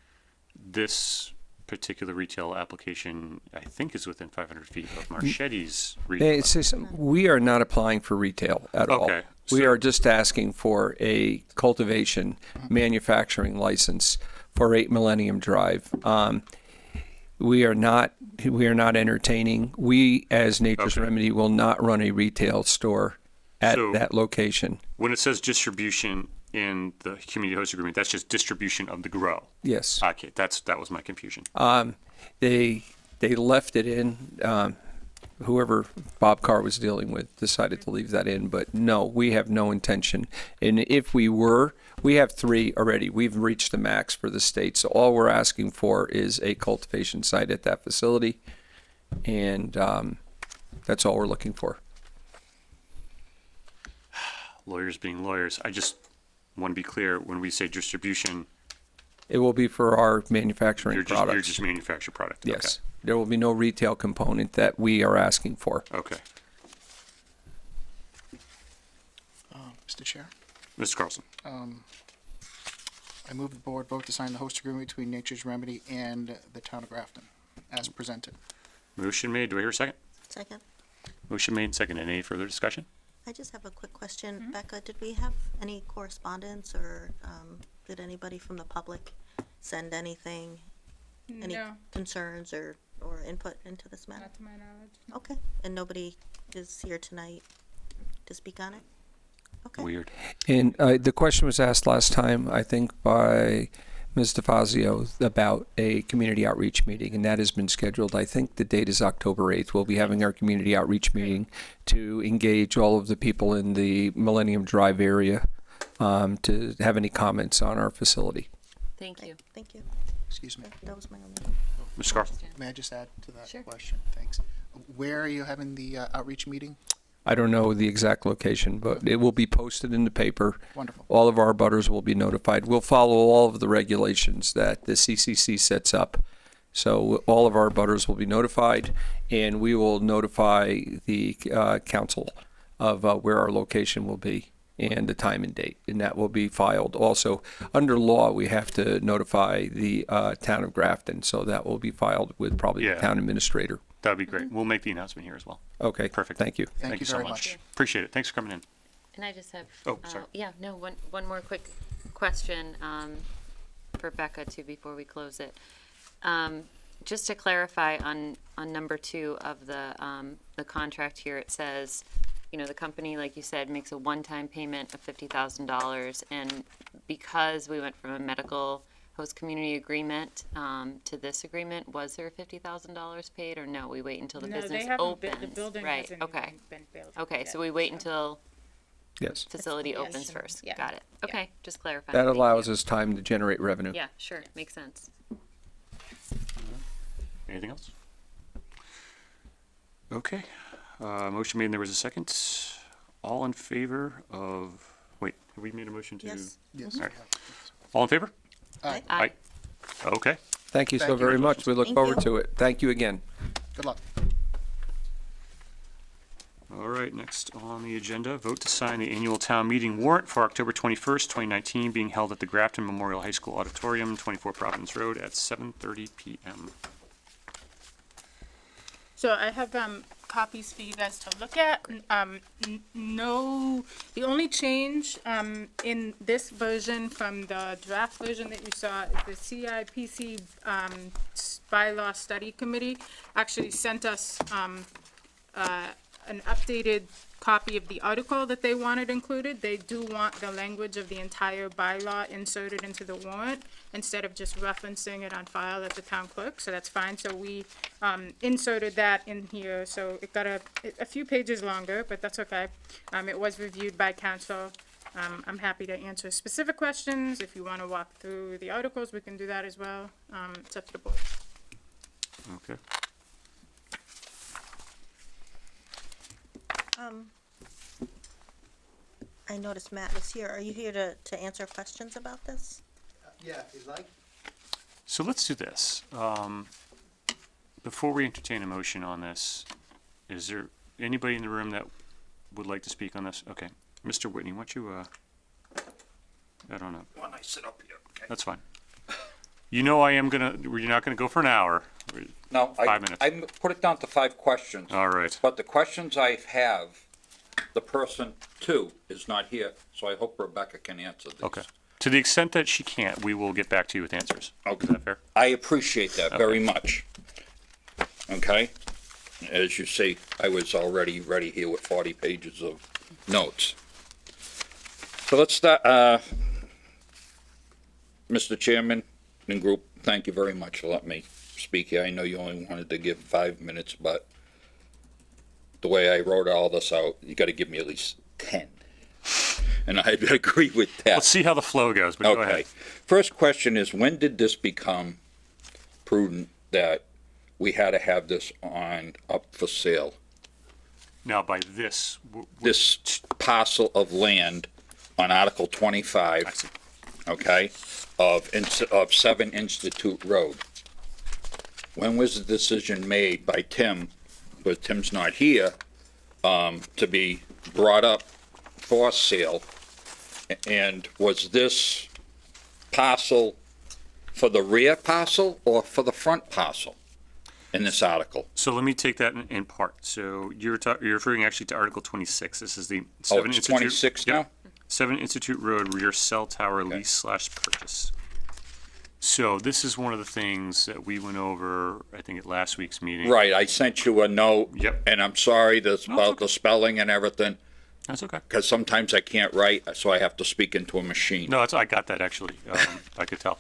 This particular retail application, I think, is within 500 feet of Marchetti's retail. It says we are not applying for retail at all. Okay, We so- are just asking for a cultivation manufacturing license for 8 Millennium Drive. We are not entertaining. We, as Nature's Okay. Remedy, will not run a retail store at So- that location. When it says distribution in the community host agreement, that's just distribution of the grow. Yes. Okay, that was my confusion. They left it in. Whoever Bob Carr was dealing with decided to leave that in, but no, we have no intention. And if we were, we have 3 already. We've reached the max for the state. So all we're asking for is a cultivation site at that facility, and that's all we're looking for. Lawyers being lawyers, I just want to be clear, when we say distribution, It will be for our manufacturing you're products. just manufacture product. Yes. There will be no retail component that we are asking for. Okay. Mr. Chair, Mr. Carlson, I move the board vote to sign the host agreement between Nature's Remedy and the town of Grafton, as presented. motion made. Do I hear a second? Second. Motion made and seconded. Any further discussion? I just have a quick question. Becca, did we have any correspondence or did anybody from the public send anything? Any No, concerns or input into this matter? not to my knowledge. no. Okay, and nobody is here tonight to speak on it? Okay. Weird. And the question was asked last time, I think, by Ms. DeFazio about a community outreach meeting, and that has been scheduled. I think the date is October 8th. We'll be having our community outreach meeting to engage all of the people in the Millennium Drive area to have any comments on our facility. Thank you. Thank you. Excuse me. That was my only. Mr. Carlson, May I just add to that Sure. question? Thanks. Where are you having the outreach meeting? I don't know the exact location, but it will be posted in the paper. Wonderful. All of our butters will be notified. We'll follow all of the regulations that the CCC sets up. So all of our butters will be notified, and we will notify the council of where our location will be and the time and date, and that will be filed. Also, under law, we have to notify the town of Grafton, so that will be filed with probably Yeah. the town administrator. that'd be great. We'll make the announcement here as well. Okay, Perfect. Thank you. Thank you so very much. much. Appreciate it. Thanks for coming in. And I just have. Oh, sorry. Yeah, no, one more quick question, for Becca too, before we close it. Just to clarify on number 2 of the contract here, it says, you know, the company, like you said, makes a one-time payment of $50,000, and because we went from a medical host community agreement to this agreement, was there $50,000 paid, or no, we wait until the No, business they haven't opens? the building Right, hasn't okay. even been built. Okay, yet, so we wait until Yes. facility Yes. opens first. Yeah. Got it. Yeah. Okay, just clarify. That allows us time to generate revenue. Yeah, sure, makes sense. Anything else? Okay. Motion made and there was a second. All in favor of, wait, have we made a motion to? Yes. Yes. All right. All in favor? Aye. Aye. Okay. Thank you so Thank you. very much. We look Thank forward you. to it. Thank you again. Good luck. All right, next on the agenda, vote to sign the annual town meeting warrant for October 21st, 2019, being held at the Grafton Memorial High School Auditorium, 24 Providence Road at 7:30 PM. So I have copies for you guys to look at. No, the only change in this version from the draft version that you saw is the CIPC bylaw study committee actually sent us an updated copy of the article that they wanted included. They do want the language of the entire bylaw inserted into the warrant instead of just referencing it on file at the town clerk, so that's fine. So we inserted that in here, so it got a few pages longer, but that's okay. It was reviewed by council. I'm happy to answer specific questions. If you want to walk through the articles, we can do that as well. It's up to the board. Okay. I noticed Matt was here. Are you here to answer questions about this? Yeah, if you'd like. So let's do this. Before we entertain a motion on this, is there anybody in the room that would like to speak on this? Okay. Mr. Whitney, why don't you, I don't know. When I sit up here, okay? That's fine. You know you're not gonna go for an hour. No, 5 minutes. I put it down to 5 questions. All right. But the questions I have, the person too is not here, so I hope Rebecca can answer these. Okay. To the extent that she can't, we will get back to you with answers. Okay. Is that fair? I appreciate that very much. Okay? As you see, I was already ready here with 40 pages of notes. So let's start, Mr. Chairman and group, thank you very much for letting me speak here. I know you only wanted to give 5 minutes, but the way I wrote all this out, you gotta give me at least 10. And I agree with that. Let's see how the flow goes, but go Okay. ahead. First question is, when did this become prudent that we had to have this up for sale? Now, by this, This parcel of land on Article 25, I see. okay, of 7 Institute Road. When was the decision made by Tim, but Tim's not here, to be brought up for sale? And was this parcel for the rear parcel or for the front parcel in this article? So let me take that in part. So you're referring actually to Article 26. This is the Oh, 7 it's Institute. 26 Yep. now? 7 Institute Road rear cell tower lease/purchase. So this is one of the things that we went over, I think, at last week's meeting. Right, I sent you a note. Yep. And I'm sorry about okay. the spelling and everything, That's okay. because sometimes I can't write, so I have to speak into a machine. No, I got that actually. I could tell.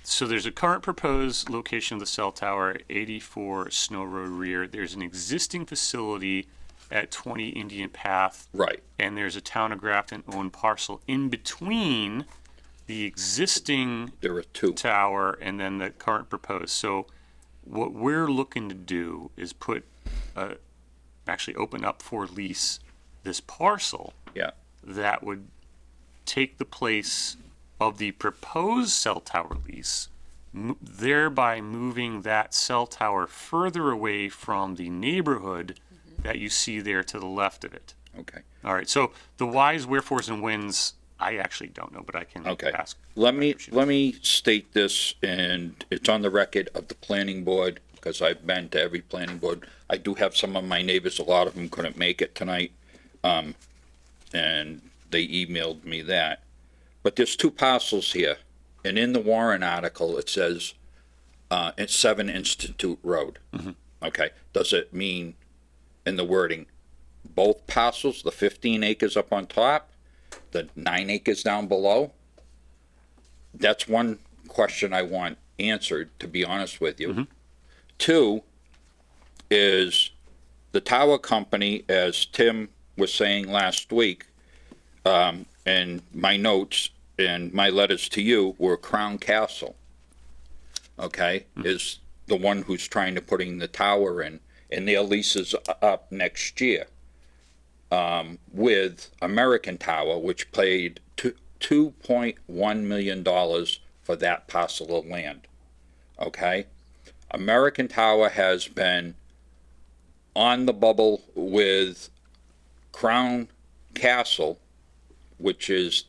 So there's a current proposed location of the cell tower, 84 Snow Road rear. There's an existing facility at 20 Indian Path. Right. And there's a Town of Grafton owned parcel in between the existing There are 2. tower and then the current proposed. So what we're looking to do is actually open up for lease this parcel Yeah, that would take the place of the proposed cell tower lease, thereby moving that cell tower further away from the neighborhood that you see there to the left of it. okay. All right, so the whys, wherefores, and whens, I actually don't know, but I can Okay. ask. Let me state this, and it's on the record of the planning board, because I've been to every planning board. I do have some of my neighbors, a lot of them couldn't make it tonight, and they emailed me that. But there's 2 parcels here, and in the Warren article, it says, it's 7 Institute Road. Okay, does it mean, in the wording, both parcels, the 15 acres up on top, the 9 acres down below? That's one question I want answered, to be honest with you. 2 is the tower company, as Tim was saying last week, and my notes and my letters to you were Crown Castle, okay, is the one who's trying to putting the tower in, and their lease is up next year. With American Tower, which paid $2.1 million for that parcel of land. Okay? American Tower has been on the bubble with Crown Castle, which is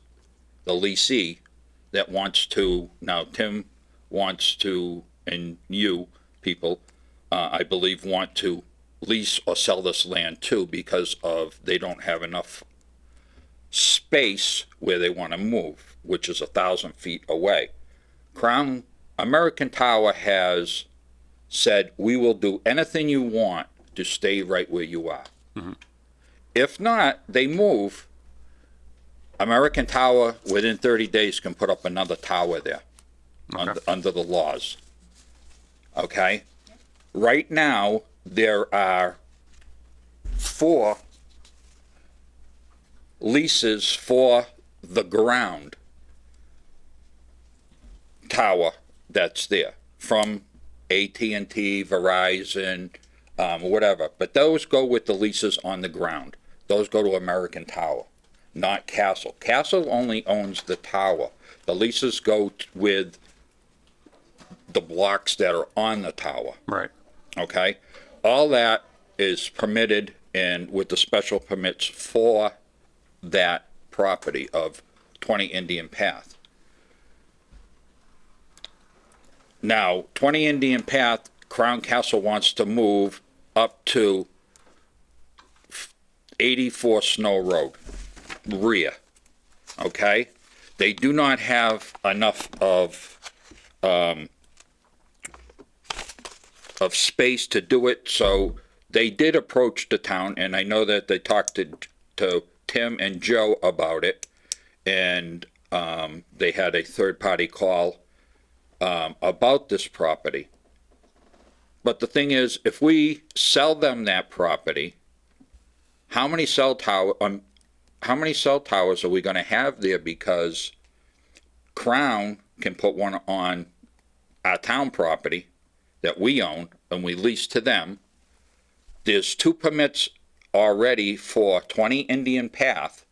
the leasee that wants to, now Tim wants to, and you people, I believe, want to lease or sell this land too, because of they don't have enough space where they want to move, which is 1,000 feet away. American Tower has said, we will do anything you want to stay right where you are. If not, they move. American Tower, within 30 days, can put up another tower there, under the laws. Okay? Right now, there are 4 leases for the ground tower that's there, from AT&T, Verizon, whatever. But those go with the leases on the ground. Those go to American Tower, not Castle. Castle only owns the tower. The leases go with the blocks that are on the tower. Right. Okay? All that is permitted and with the special permits for that property of 20 Indian Path. Now, 20 Indian Path, Crown Castle wants to move up to 84 Snow Road, rear. Okay? They do not have enough of space to do it, so they did approach the town, and I know that they talked to Tim and Joe about it, and they had a third-party call about this property. But the thing is, if we sell them that property, how many cell towers are we going to have there? Because Crown can put one on our town property that we own and we lease to them. There's 2 permits already for 20 Indian Path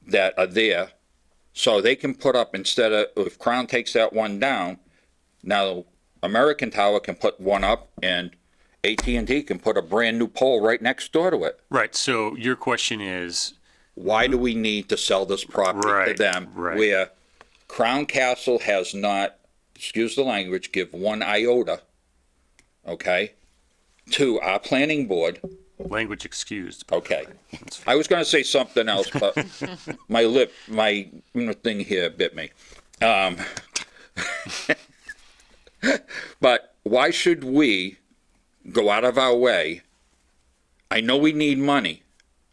that are there, so they can put up, instead of, if Crown takes that one down, now American Tower can put one up and AT&T can put a brand new pole right next door to it. Right. So your question is, Why do we need to sell this property to Right, them right. where Crown Castle has not, excuse the language, give one iota, okay, to our planning board? language excused. Okay. I was gonna say something else, but my thing here bit me. But why should we go out of our way? I know we need money,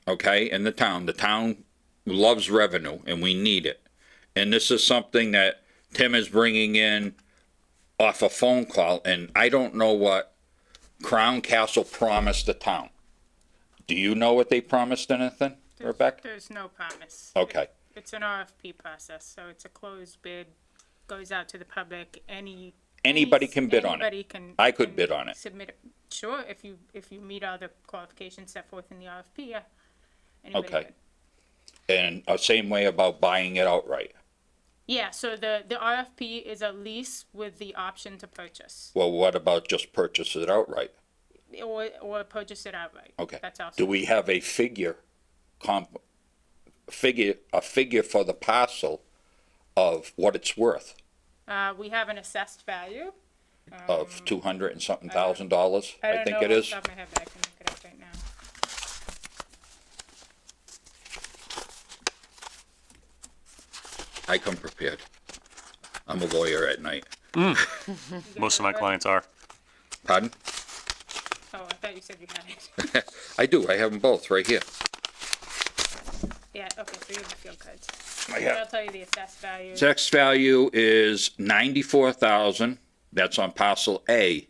okay, in the town. The town loves revenue and we need it. And this is something that Tim is bringing in off a phone call, and I don't know what Crown Castle promised the town. Do you know what they promised, anything, Rebecca? There's no promise. Okay. It's an RFP process, so it's a closed bid, goes out to the public, Anybody can bid on it. Anybody can. I could can bid on it. Submit it, sure, if you meet all the qualifications set forth in the RFP, yeah. Anybody Okay. could. And same way about buying it outright. Yeah, so the RFP is a lease with the option to purchase, Well, what about just purchase it outright? or purchase it outright. Okay. That's also. Do we have a figure for the parcel of what it's worth We have an assessed value. of 200 and something $1,000? I don't think know it off is. the top of my head, but I can look it up right now. I come prepared. I'm a lawyer at night. Most of my clients are. Pardon? Oh, I thought you said you had it. I do. I have them both right here. Yeah, okay, so you have the field cards. I have- I'll tell you the assessed value. Tax value is 94,000. That's on parcel A.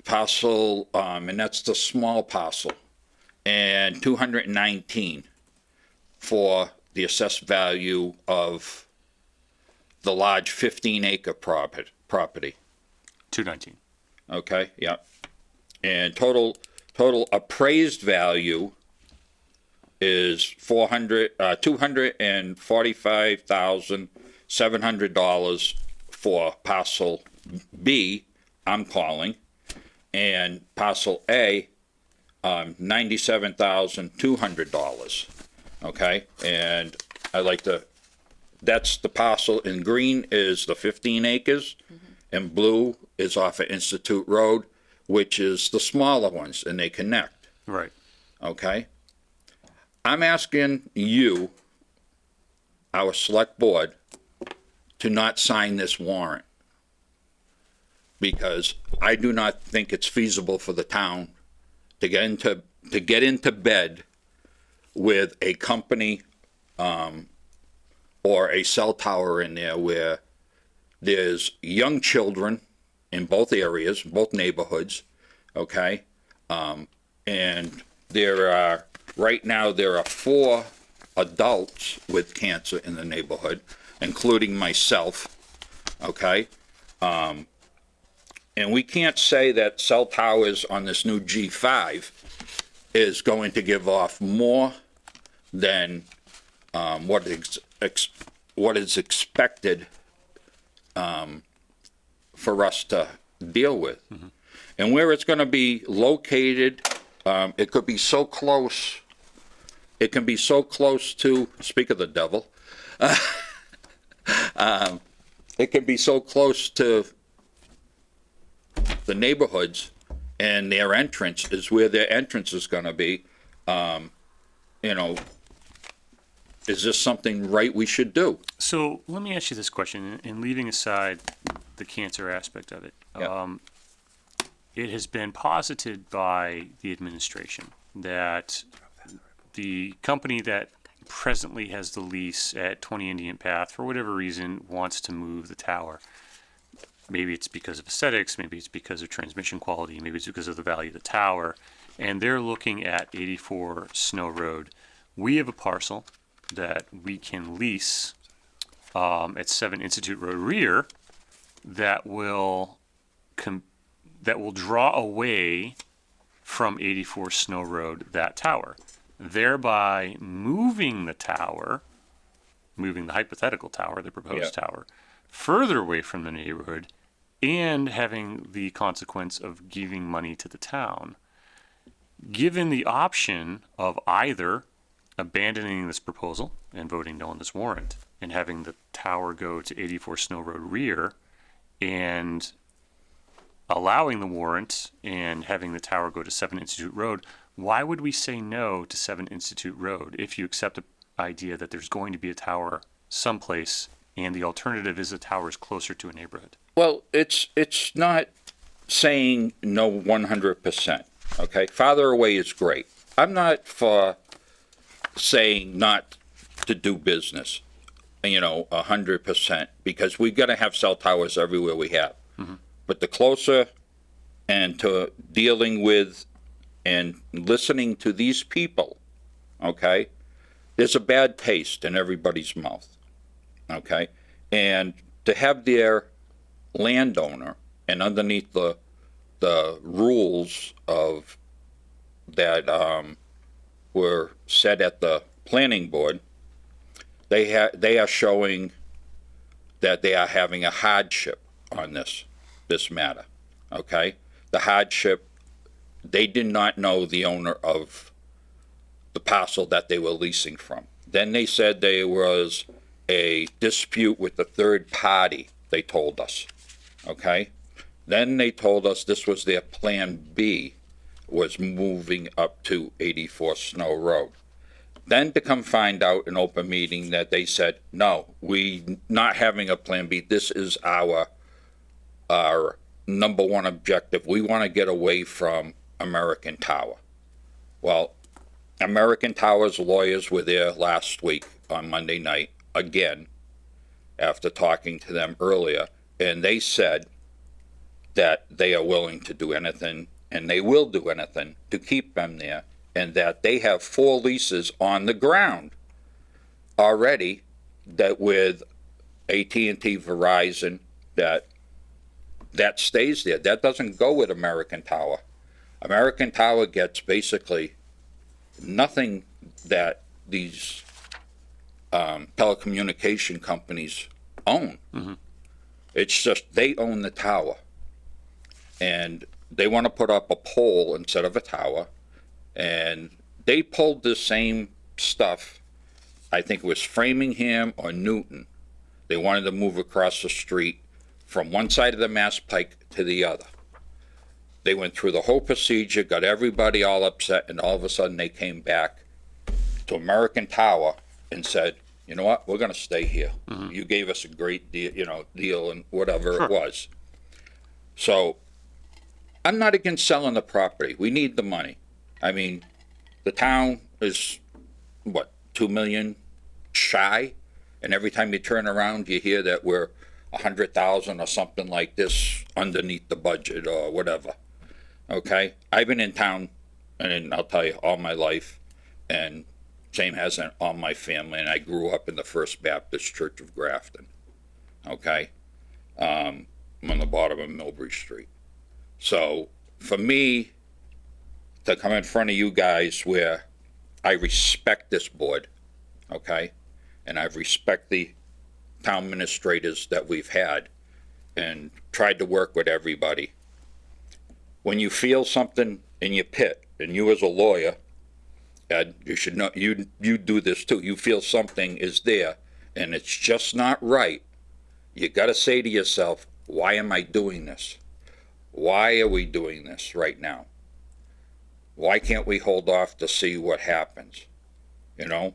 Parcel, and that's the small parcel. And 219 for the assessed value of the large 15-acre property. 219. Okay, yeah. And total appraised value is $245,700 for parcel B, I'm calling, and parcel A, $97,200. Okay, and that's the parcel in green is the 15 acres, and blue is off of Institute Road, which is the smaller ones, and they connect. Right. Okay? I'm asking you, our select board, to not sign this warrant. Because I do not think it's feasible for the town to get into bed with a company, or a cell tower in there where there's young children in both areas, both neighborhoods, okay? And right now, there are 4 adults with cancer in the neighborhood, including myself, okay? And we can't say that cell towers on this new G5 is going to give off more than what is expected for us to deal with. And where it's going to be located, it could be so close. It can be so close to, speak of the devil, it can be so close to the neighborhoods, and their entrance is where their entrance is going to be. You know, is this something right we should do? So let me ask you this question, and leaving aside the cancer aspect of it. Yeah. It has been posited by the administration that the company that presently has the lease at 20 Indian Path, for whatever reason, wants to move the tower. Maybe it's because of aesthetics, maybe it's because of transmission quality, maybe it's because of the value of the tower, and they're looking at 84 Snow Road. We have a parcel that we can lease at 7 Institute Road rear that will draw away from 84 Snow Road that tower, thereby moving the tower, moving the hypothetical tower, the proposed tower, further away from the neighborhood, and having the consequence of giving money to the town. Given the option of either abandoning this proposal and voting no on this warrant and having the tower go to 84 Snow Road rear and allowing the warrant and having the tower go to 7 Institute Road, why would we say no to 7 Institute Road if you accept the idea that there's going to be a tower someplace and the alternative is a tower is closer to a neighborhood? Well, it's not saying no 100%, okay? Farther away is great. I'm not for saying not to do business, 100%, because we're gonna have cell towers everywhere we have. But the closer and to dealing with and listening to these people, okay, there's a bad taste in everybody's mouth, okay? And to have their landowner and underneath the rules of that were set at the planning board, they are showing that they are having a hardship on this matter, okay? The hardship, they did not know the owner of the parcel that they were leasing from. Then they said there was a dispute with the third party, they told us, okay? Then they told us this was their plan B, was moving up to 84 Snow Road. Then to come find out in open meeting that they said, no, we not having a plan B, this is our number one objective. We want to get away from American Tower. Well, American Tower's lawyers were there last week on Monday night, again, after talking to them earlier, and they said that they are willing to do anything, and they will do anything to keep them there, and that they have 4 leases on the ground already that with AT&T, Verizon, that stays there. That doesn't go with American Tower. American Tower gets basically nothing that these telecommunication companies own. It's just they own the tower. And they want to put up a pole instead of a tower. And they pulled the same stuff, I think it was Framingham or Newton. They wanted to move across the street from one side of the Mass Pike to the other. They went through the whole procedure, got everybody all upset, and all of a sudden they came back to American Tower and said, you know what, we're gonna stay here. You gave us a great deal and whatever it was. So I'm not against selling the property. We need the money. I mean, the town is, what, 2 million shy? And every time you turn around, you hear that we're 100,000 or something like this underneath the budget or whatever. Okay? I've been in town, and I'll tell you, all my life, and same has all my family, and I grew up in the First Baptist Church of Grafton. Okay? On the bottom of Millbury Street. So for me to come in front of you guys where I respect this board, okay? And I respect the town administrators that we've had and tried to work with everybody. When you feel something in your pit, and you as a lawyer, Ed, you should know, you do this too, you feel something is there and it's just not right, you gotta say to yourself, why am I doing this? Why are we doing this right now? Why can't we hold off to see what happens? You know?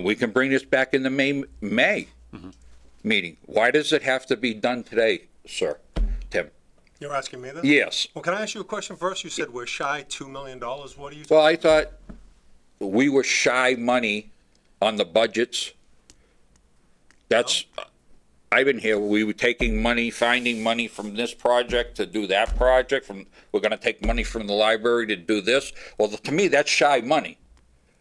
We can bring this back in the May meeting. Why does it have to be done today, sir? Tim? You're asking me this? Yes. Well, can I ask you a question first? You said we're shy $2 million. What are you? Well, I thought we were shy money on the budgets. That's, I've been here, we were taking money, finding money from this project to do that project, we're gonna take money from the library to do this. Well, to me, that's shy money.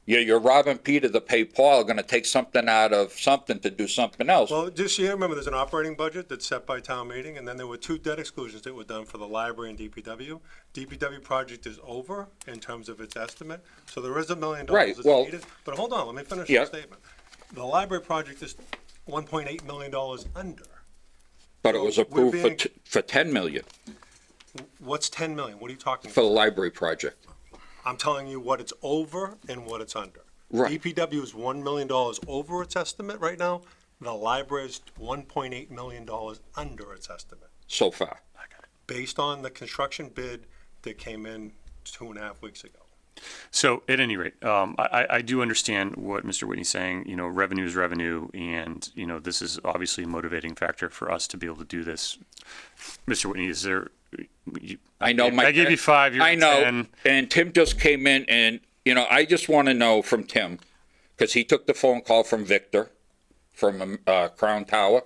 You're robbing Peter to pay Paul, gonna take something out of something to do something else. Well, this year, remember, there's an operating budget that's set by town meeting, and then there were 2 debt exclusions that were done for the library and DPW. DPW project is over in terms of its estimate, so there is $1 million Right, that's well- needed. But hold on, let me finish Yeah. the statement. The library project is $1.8 million under. But it was we're approved being- for 10 million What's 10 million? What are you talking for about? the library project. I'm telling you what it's over and what it's under. Right. DPW is $1 million over its estimate right now. The library is $1.8 million under its estimate, So far. based on the construction bid that came in 2.5 weeks ago. So at any rate, I do understand what Mr. Whitney's saying. Revenue is revenue, and this is obviously a motivating factor for us to be able to do this. Mr. Whitney, is there? I know I gave you 5. You're I know, 10. and Tim just came in, and I just want to know from Tim, because he took the phone call from Victor, from Crown Tower.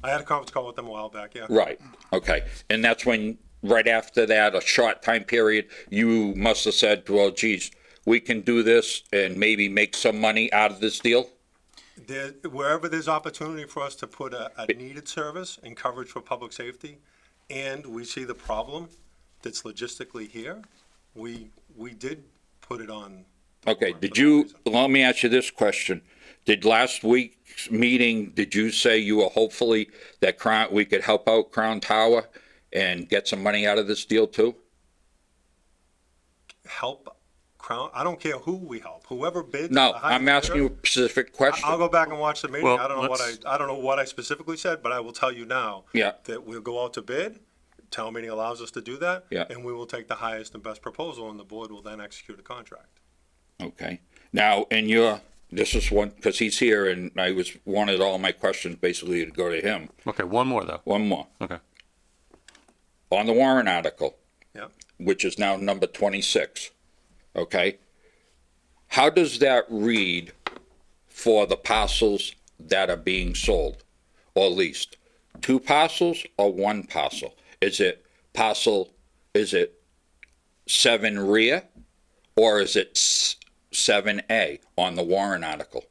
I had a conference call with them a while back, yeah. Right. Okay, and that's when, right after that, a short time period, you must have said, well, geez, we can do this and maybe make some money out of this deal. Wherever there's opportunity for us to put a needed service and coverage for public safety, and we see the problem that's logistically here, we did put it on. Okay, for let me ask you this question. Did last week's meeting, did you say you were hopefully that we could help out Crown Tower and get some money out of this deal too? Help Crown, I don't care who we help, whoever bids. No, the highest I'm asking you bidder. a specific question. I'll go back and watch the meeting. Well, I don't know what I specifically said, but I will tell you now. Yeah. That we'll go out to bid. Town meeting allows us to do that. Yeah. And we will take the highest and best proposal, and the board will then execute a contract. Okay. Now, this is one, because he's here and I wanted all my questions basically to go to him. Okay, one more though. One more. Okay. On the warrant article, Yeah. which is now number 26, okay? How does that read for the parcels that are being sold or leased? 2 parcels or 1 parcel? Is it 7 rear or is it 7A on the warrant article?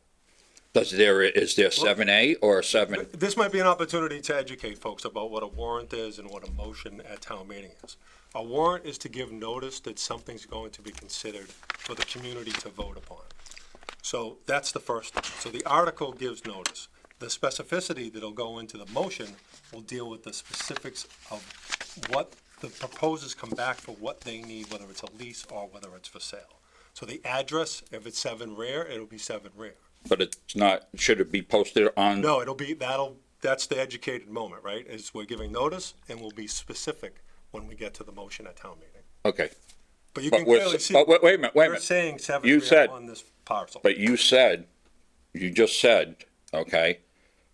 Is there 7A or 7? This might be an opportunity to educate folks about what a warrant is and what a motion at town meeting is. A warrant is to give notice that something's going to be considered for the community to vote upon. So that's the first thing. So the article gives notice. The specificity that'll go into the motion will deal with the specifics of what the proposers come back for, what they need, whether it's a lease or whether it's for sale. So the address, if it's 7 rear, it'll be 7 rear. But it's not, should it be posted on? No, that's the educated moment, right? Is we're giving notice and we'll be specific when we get to the motion at town meeting. Okay. But you But can we're clearly s- see. but wait a minute, You're saying 7 You rear said- on this parcel. But you just said, okay,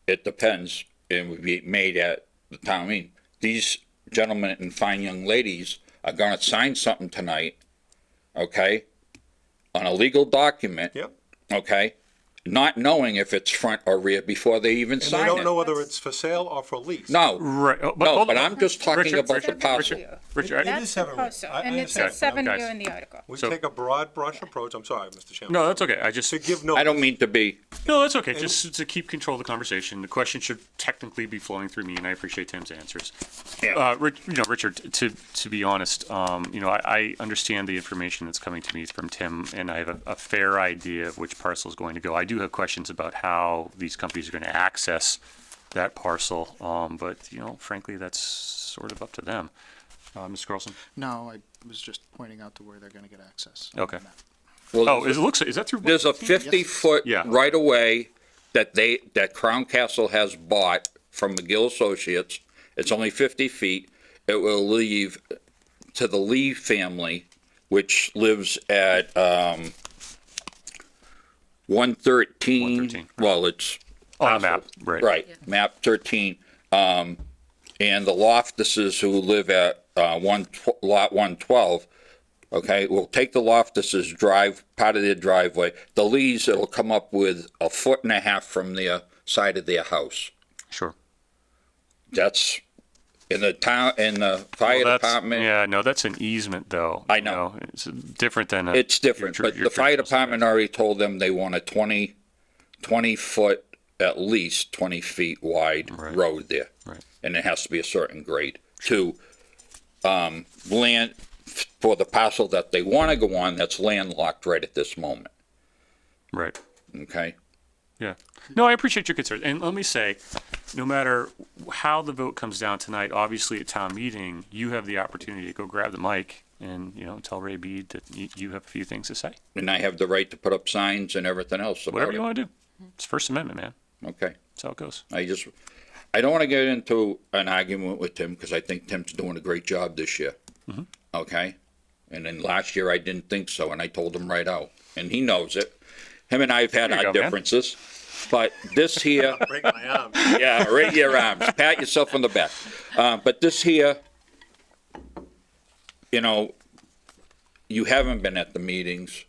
it depends and would be made at the town meeting. These gentlemen and fine young ladies are gonna sign something tonight, okay, on a legal document. Yep. Okay, not knowing if it's front or rear before they even And they sign don't know it. whether it's for sale or for lease. No, Right. Oh, no, hold but on. I'm just talking Richard, about the Richard, parcel. Richard, It I- is seven. Parcel, I and it's understand. a 7 guys. year in the article. We So- take a broad brush approach. I'm sorry, Mr. Chairman. no, that's okay. I just To give no. I don't mean to be, no, that's okay. Just to keep control of the conversation. The question should technically be flowing through me, and I appreciate Tim's answers. Richard, to be honest, I understand the information that's coming to me from Tim, and I have a fair idea of which parcel is going to go. I do have questions about how these companies are going to access that parcel, but frankly, that's sort of up to them. Mr. Carlson? No, I was just pointing out to where they're gonna get access. Okay. well, Oh, is that through? there's a 50-foot Yeah. right of way that Crown Castle has bought from McGill Associates. It's only 50 feet. It will leave to the Lee family, which lives at 113. 113, Well, it's On the map, right. Right, map 13. And the Loftuses who live at lot 112. Okay, we'll take the Loftuses part of their driveway. The Lees, it'll come up with 1.5 feet from the side of their house. Sure. That's in the town, in the fire Well, that's- department. Yeah, no, that's an easement, though. I know. It's different than It's different, but the fire department already told them they want a 20 foot, at least 20 feet wide Right. road there. Right. And it has to be a certain grade. Two, land for the parcel that they want to go on, that's landlocked right at this moment, Right. okay? Yeah. No, I appreciate your concern. And let me say, no matter how the vote comes down tonight, obviously at town meeting, you have the opportunity to go grab the mic and, tell Ray Bead that you have a few things to say. And I have the right to put up signs and everything else about Whatever you it, want to do. It's First Amendment, man. okay? That's how it goes. I don't want to get into an argument with Tim, because I think Tim's doing a great job this year, okay? And then last year, I didn't think so, and I told him right out, and he knows it. Him and I have had There you our go, man. differences, but this here, Break my arm. yeah, right your arms, pat yourself on the back. But this here, you haven't been at the meetings,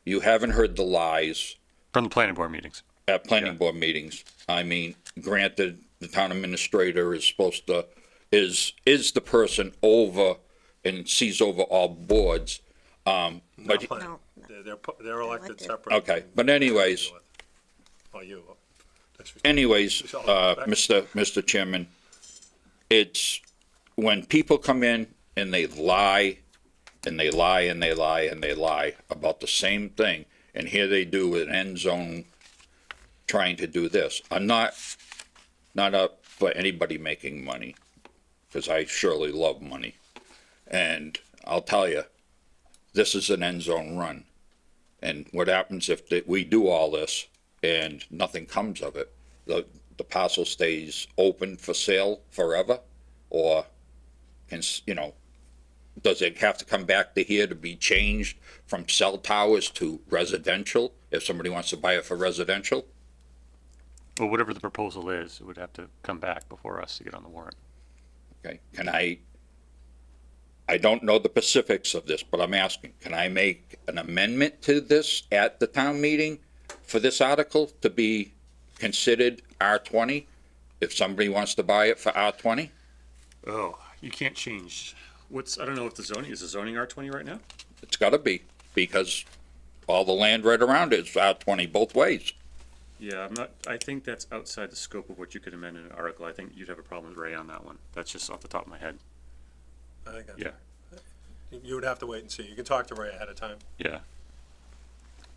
you haven't heard the lies From the planning board meetings. at planning board meetings. I mean, granted, the town administrator is supposed to, is the person over and sees over all boards. But, No, They're elected Elected. separate. okay, but anyways, Or you. That's- Mr. Chairman, it's when people come in and they lie, and they lie, and they lie, and they lie about the same thing, and here they do with end zone trying to do this. I'm not up for anybody making money, because I surely love money. And I'll tell you, this is an end zone run. And what happens if we do all this and nothing comes of it? The parcel stays open for sale forever? Or does it have to come back to here to be changed from cell towers to residential if somebody wants to buy it for residential? Well, whatever the proposal is, it would have to come back before us to get on the warrant. Okay, I don't know the specifics of this, but I'm asking, can I make an amendment to this at the town meeting for this article to be considered R20 if somebody wants to buy it for R20? Oh, you can't change. I don't know if the zoning, is the zoning R20 right now? It's gotta be, because all the land right around it is R20 both ways. Yeah, I think that's outside the scope of what you could amend in an article. I think you'd have a problem with Ray on that one. That's just off the top of my head. I think that's Yeah. right. You would have to wait and see. You can talk to Ray ahead of time. Yeah.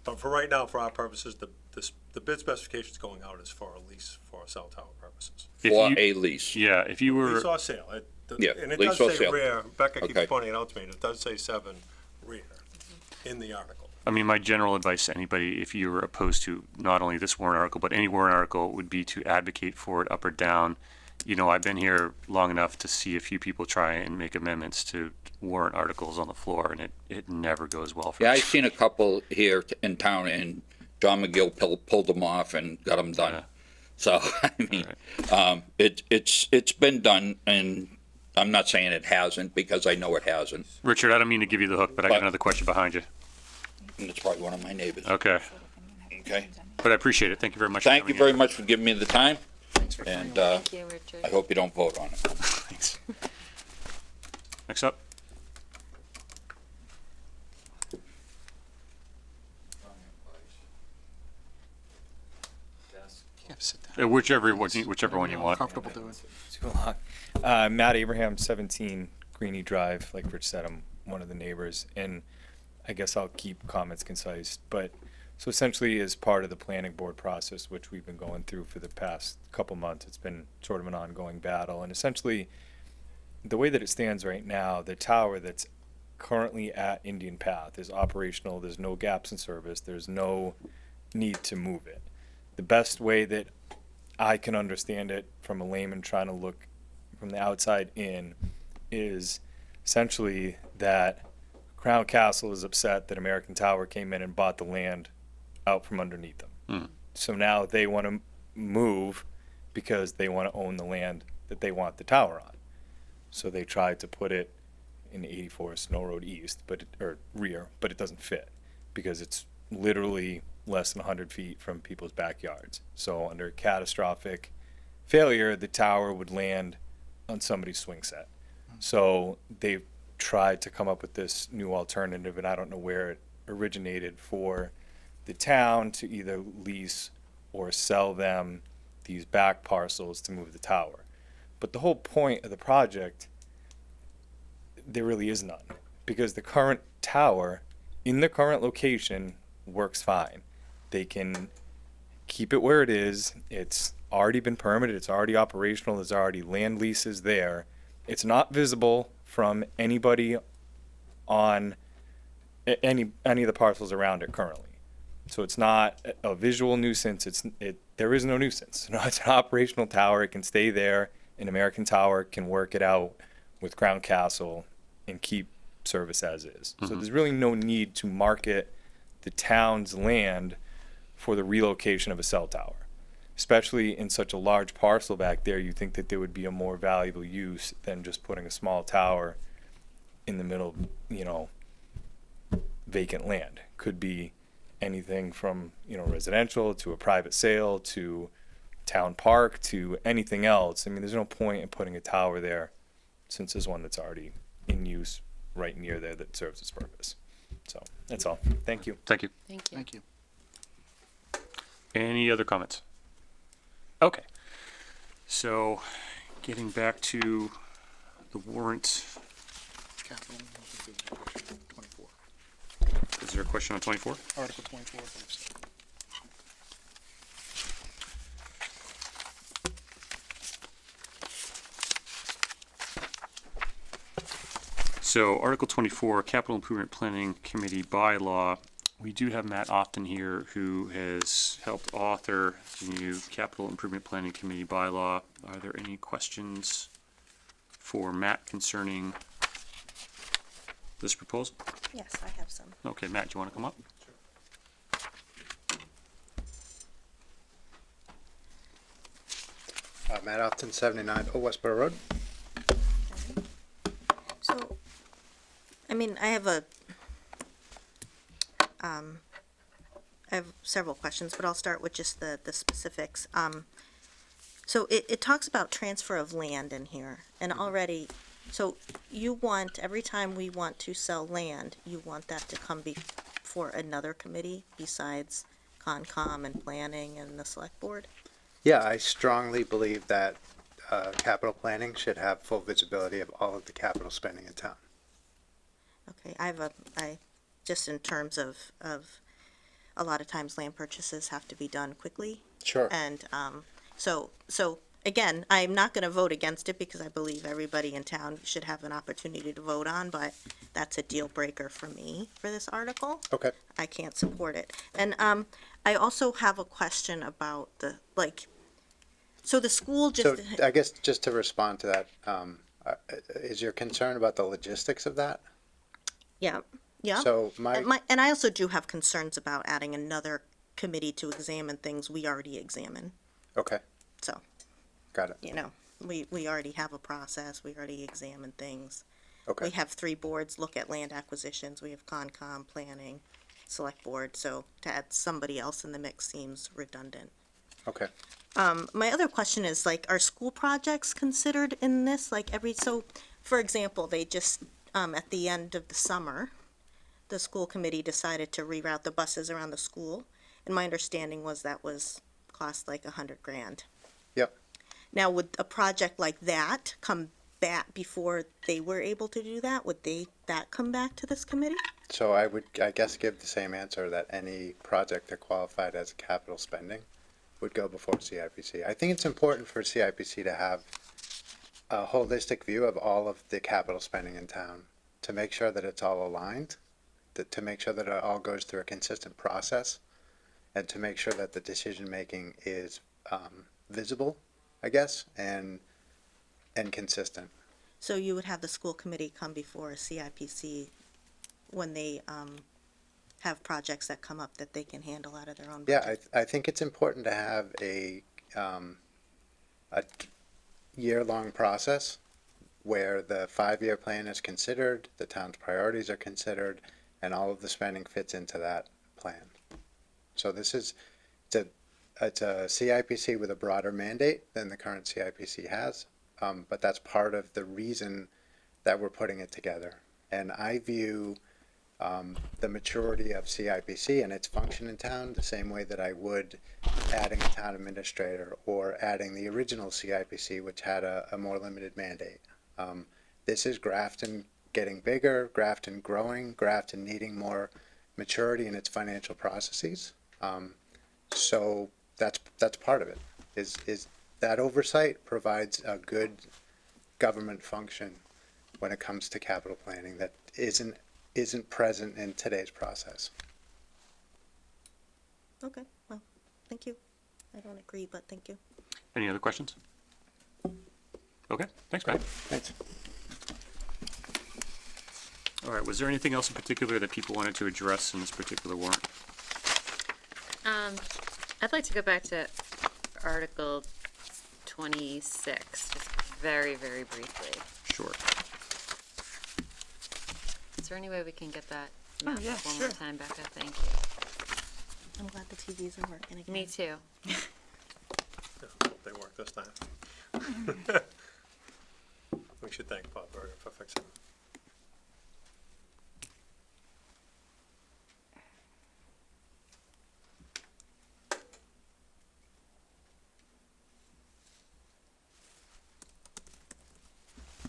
But for right now, for our purposes, the bid specifications going out is for a lease for cell tower purposes. If For you- a lease. Yeah, if you were, Lease or sale. Yeah, And it lease does or say sale. rear, Becca Okay. keeps pointing it out to me, and it does say 7 rear in the article. I mean, my general advice to anybody, if you were opposed to not only this warrant article, but any warrant article, would be to advocate for it up or down. I've been here long enough to see a few people try and make amendments to warrant articles on the floor, and it never goes well for Yeah, us. I've seen a couple here in town, and John McGill pulled them off and got them done. Yeah. So, I mean, it's been done, and I'm not saying it hasn't, because I know it hasn't, Richard, I don't mean to give you the hook, but I got But- another question behind you. and it's probably one of my neighbors. Okay. Okay? But I appreciate it. Thank you very much. for Thank you coming very in. much for giving me the time, and Thank you, Richard. I hope you don't vote on it. Thanks. Next up. Yeah, sit down. Whichever one you want. Comfortable doing. Too long. Matt Abraham, 17 Greeny Drive. Like Rich said, I'm one of the neighbors, and I guess I'll keep comments concise. But so essentially, as part of the planning board process, which we've been going through for the past couple months, it's been sort of an ongoing battle. And essentially, the way that it stands right now, the tower that's currently at Indian Path is operational. There's no gaps in service. There's no need to move it. The best way that I can understand it from a layman trying to look from the outside in is essentially that Crown Castle is upset that American Tower came in and bought the land out from underneath them. So now they want to move because they want to own the land that they want the tower on. So they tried to put it in 84 Snow Road East, or rear, but it doesn't fit because it's literally less than 100 feet from people's backyards. So under catastrophic failure, the tower would land on somebody's swing set. So they've tried to come up with this new alternative, and I don't know where it originated, for the town to either lease or sell them these back parcels to move the tower. But the whole point of the project, there really is none, because the current tower in the current location works fine. They can keep it where it is. It's already been permitted. It's already operational. There's already land leases there. It's not visible from anybody on any of the parcels around it currently. So it's not a visual nuisance. There is no nuisance. No, it's an operational tower. It can stay there. An American Tower can work it out with Crown Castle and keep service as is. So there's really no need to market the town's land for the relocation of a cell tower. Especially in such a large parcel back there, you think that there would be a more valuable use than just putting a small tower in the middle of, vacant land. Could be anything from, residential to a private sale to town park to anything else. I mean, there's no point in putting a tower there since there's one that's already in use right near there that serves its purpose. So that's all. Thank you. Thank you. Thank you. Thank you. Any other comments? Okay. So, getting back to the warrant. Capital. 24. Is there a question on 24? Article 24. I believe so. So Article 24, Capital Improvement Planning Committee bylaw. We do have Matt Often here, who has helped author the new Capital Improvement Planning Committee bylaw. Are there any questions for Matt concerning this proposal? Yes, I have some. Okay, Matt, do you want to come up? Matt Upton, 79 Old Westboro Road. So, I have several questions, but I'll start with just the specifics. So it talks about transfer of land in here, and already, so you want, every time we want to sell land, you want that to come before another committee besides Concom and Planning and the Select Board? Yeah, I strongly believe that capital planning should have full visibility of all of the capital spending in town. Okay, just in terms of a lot of times land purchases have to be done quickly. Sure. And, so again, I'm not gonna vote against it because I believe everybody in town should have an opportunity to vote on, but that's a deal breaker for me for this article. Okay. I can't support it. And, I also have a question about so the school So just, I guess just to respond to that, is your concern about the logistics of that? yeah. So And I also do have concerns about adding another committee to examine things we already examine. Okay, So, got it. we already have a process, we already examine things. Okay. We have 3 boards look at land acquisitions, we have Concom, Planning. select board, so to add somebody else in the mix seems redundant. Okay. My other question is, like, are school projects considered in this? Like so, for example, they just, at the end of the summer, the school committee decided to reroute the buses around the school. And my understanding was that was cost like $100,000. Yep. Now, would a project like that come back before they were able to do that? Would that come back to this committee? So I would, I guess, give the same answer that any project that qualified as capital spending would go before CIPC. I think it's important for CIPC to have a holistic view of all of the capital spending in town, to make sure that it's all aligned, to make sure that it all goes through a consistent process, and to make sure that the decision-making is visible, I guess, and consistent. So you would have the school committee come before CIPC when they have projects that come up that they can handle out of their own budget? Yeah, I think it's important to have a year-long process where the 5-year plan is considered, the town's priorities are considered, and all of the spending fits into that plan. So this is, it's a CIPC with a broader mandate than the current CIPC has, but that's part of the reason that we're putting it together. And I view the maturity of CIPC and its function in town the same way that I would adding a town administrator or adding the original CIPC, which had a more limited mandate. This is Grafton getting bigger, Grafton growing, Grafton needing more maturity in its financial processes. So that's part of it, is that oversight provides a good government function when it comes to capital planning that isn't present in today's process. Okay, well, thank you. I don't agree, but thank you. Any other questions? Okay, thanks, Pat. Thanks. All right, was there anything else in particular that people wanted to address in this particular warrant? I'd like to go back to Article 26, just very, very briefly. Sure. Is there any way we can get that Oh, map yeah, up one sure. more time, Becca? Thank you. I'm glad the TVs are working again. Me too. They work this time. We should thank Bob Berger for fixing it.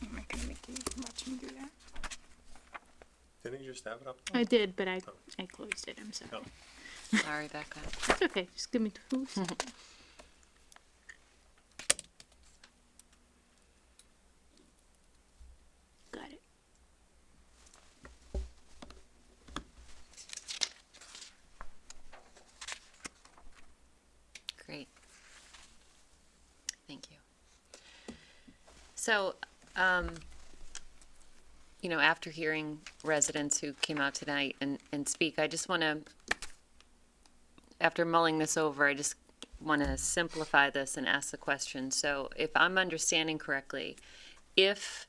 I'm not gonna make you watch me do that. Didn't you just have it up? I did, but I closed it. I'm sorry. Oh. Sorry, Becca. It's okay. Just give me 2 seconds. Got it. Great. Thank you. So, after hearing residents who came out tonight and speak, I just want to, after mulling this over, I just want to simplify this and ask the question. So if I'm understanding correctly, if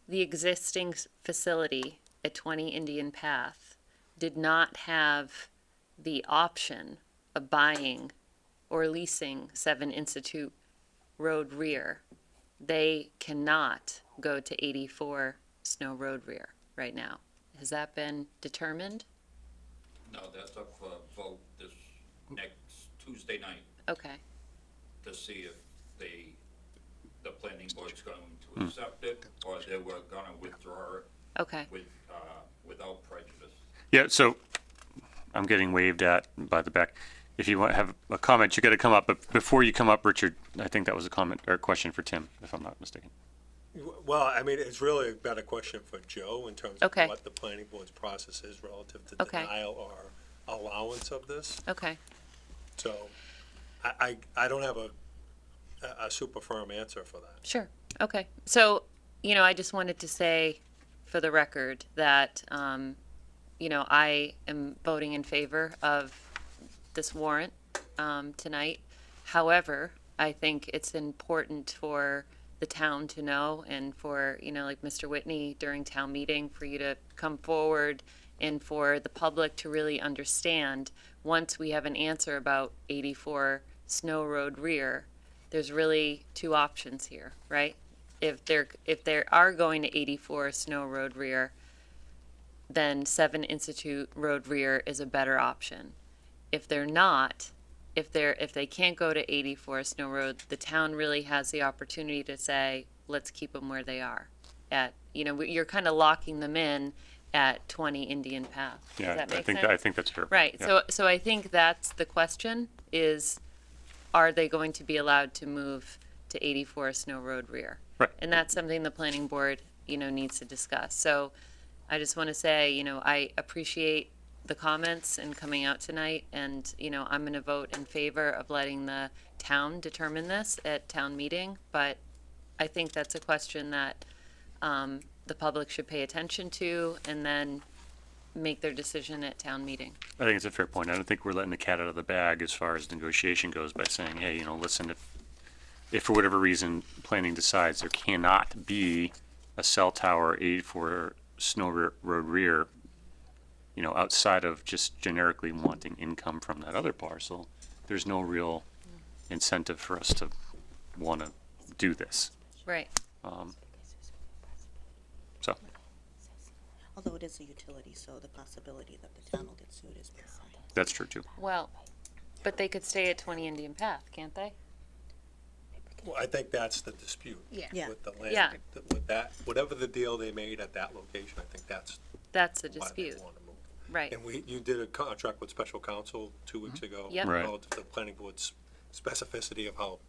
the existing facility at 20 Indian Path did not have the option of buying or leasing 7 Institute Road rear, they cannot go to 84 Snow Road rear right now. Has that been determined? No, that's up for vote this next Tuesday night Okay, to see if the planning board's going to accept it or they were gonna withdraw it okay. without prejudice. Yeah, so I'm getting waved at by the back. If you want to have a comment, you got to come up. But before you come up, Richard, I think that was a comment or a question for Tim, if I'm not mistaken. Well, I mean, it's really a better question for Joe in terms Okay. of what the planning board's process is relative to Okay. denial or allowance of this. Okay, So I don't have a super firm answer for that. sure. Okay. So, I just wanted to say for the record that, I am voting in favor of this warrant tonight. However, I think it's important for the town to know and for, like Mr. Whitney during town meeting, for you to come forward and for the public to really understand, once we have an answer about 84 Snow Road Rear, there's really two options here, right? If they are going to 84 Snow Road Rear, then 7 Institute Road Rear is a better option. If they're not, if they can't go to 84 Snow Road, the town really has the opportunity to say, let's keep them where they are. You're kind of locking them in at 20 Indian Path. Does Yeah, that make I think sense? I think that's fair. Right. Yeah. So I think that's the question: is are they going to be allowed to move to 84 Snow Road Rear? Right. And that's something the planning board, needs to discuss. So I just want to say, I appreciate the comments and coming out tonight, and I'm going to vote in favor of letting the town determine this at town meeting. But I think that's a question that the public should pay attention to, and then make their decision at town meeting. I think it's a fair point. I don't think we're letting the cat out of the bag as far as negotiation goes by saying, hey, listen, if for whatever reason planning decides there cannot be a cell tower 84 Snow Road Rear, outside of just generically wanting income from that other parcel, there's no real incentive for us to want to do this. Right. So, Although it is a utility, so the possibility that the town will get sued is pretty high. that's true too. Well, but they could stay at 20 Indian Path, can't they? Well, I think that's the dispute. Yeah. Yeah. With the land, Yeah. with that, whatever the deal they made at that location, I think that's That's the why they dispute. want to move. Right. And you did a contract with special counsel 2 weeks ago. Yep. Right. Relative to the planning board's specificity of how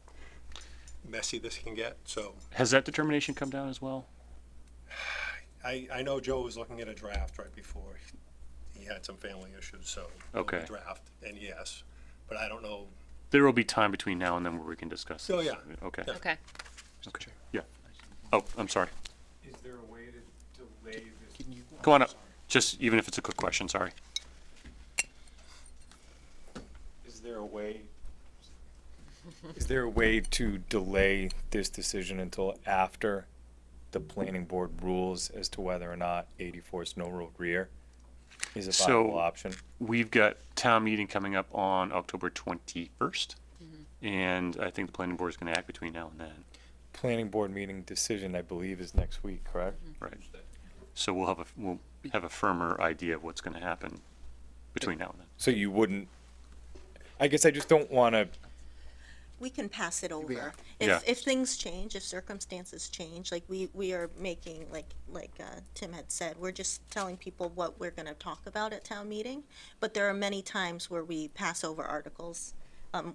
messy this can get, so Has that determination come down as well? I know Joe was looking at a draft right before he had some family issues, so. Okay. Draft, and yes, but I don't know, There will be time between now and then where we can discuss this. Oh, yeah. Okay. Yeah. Okay. Okay. Yeah. Oh, I'm sorry. Is there a way to delay this? Go on up. Just even if it's a quick question, sorry. Is there a way to delay this decision until after the planning board rules as to whether or not 84 Snow Road Rear is a So- viable option? We've got town meeting coming up on October 21st. And I think the planning board is going to act between now and then. Planning board meeting decision, I believe, is next week, correct? Right. So we'll have a firmer idea of what's going to happen between now and then. So you wouldn't, I guess I just don't want to, We can pass it over. Yeah. Yeah. If things change, if circumstances change, like we are making, like Tim had said, we're just telling people what we're gonna talk about at town meeting. But there are many times where we pass over articles,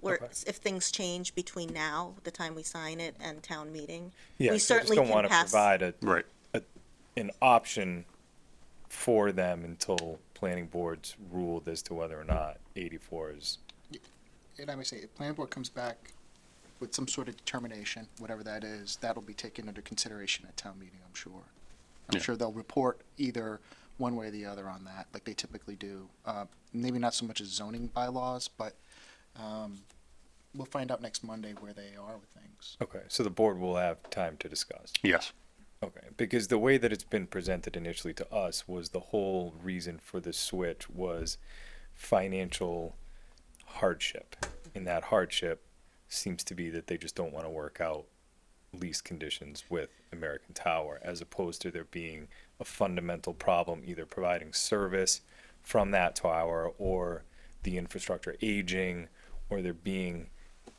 where Okay. if things change between now, the time we sign it, and town meeting. yeah, We I just certainly don't can want to pass- provide Right. an option for them until planning board's ruled as to whether or not 84 is. And I would say, if planning board comes back with some sort of determination, whatever that is, that'll be taken under consideration at town meeting, I'm sure. I'm Yeah. sure they'll report either one way or the other on that, like they typically do. Maybe not so much as zoning bylaws, but, we'll find out next Monday where they are with things. Okay, so the board will have time to discuss. Yes. Okay, because the way that it's been presented initially to us was the whole reason for the switch was financial hardship. And that hardship seems to be that they just don't want to work out lease conditions with American Tower, as opposed to there being a fundamental problem either providing service from that tower or the infrastructure aging, or there being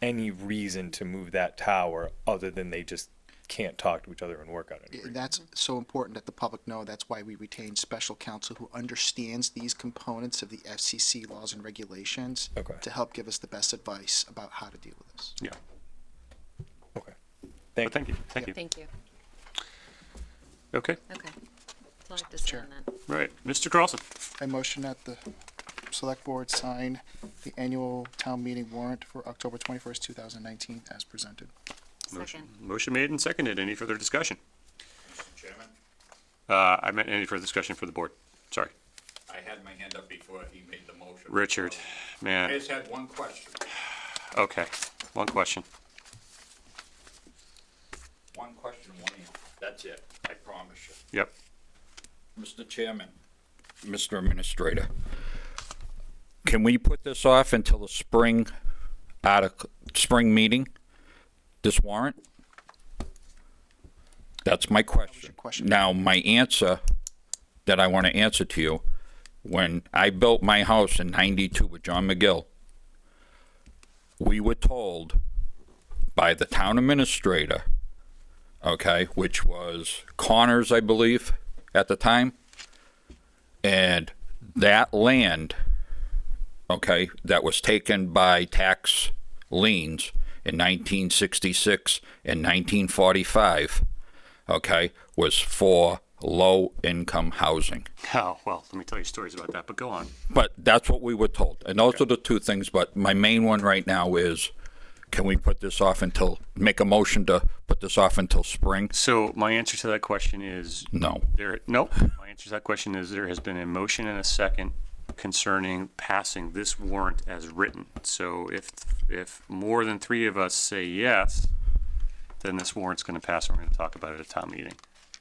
any reason to move that tower other than they just can't talk to each other and work out an agreement. That's so important that the public know. That's why we retain special counsel who understands these components of the FCC laws and regulations Okay. to help give us the best advice about how to deal with this. Yeah. Okay. Thank you. Thank you. Thank you. Okay. Okay. That's all I have to say on that. Right. Mr. Carlson. I motion that the select board sign the annual town meeting warrant for October 21st, 2019 as presented. Second. Motion made and seconded. Any further discussion? Chairman, I meant any further discussion for the board. Sorry. I had my hand up before he made the motion. Richard, I man. just had one question. Okay. One question. One question, one answer. That's it. I promise you. Yep. Mr. Chairman, Mr. Administrator, can we put this off until the spring meeting, this warrant? That's my question. Now, my answer that I want to answer to you, when I built my house in 92 with John McGill, we were told by the town administrator, okay, which was Connors, I believe, at the time, and that land, okay, that was taken by tax liens in 1966 and 1945, okay, was for low-income housing. Oh, well, let me tell you stories about that, but go on. But that's what we were told. And those are the two things, but my main one right now is, can we put this off until, make a motion to put this off until spring? So my answer to that question is No. Nope. My answer to that question is there has been a motion and a second concerning passing this warrant as written. So if more than 3 of us say yes, then this warrant's going to pass. And we're going to talk about it at town meeting.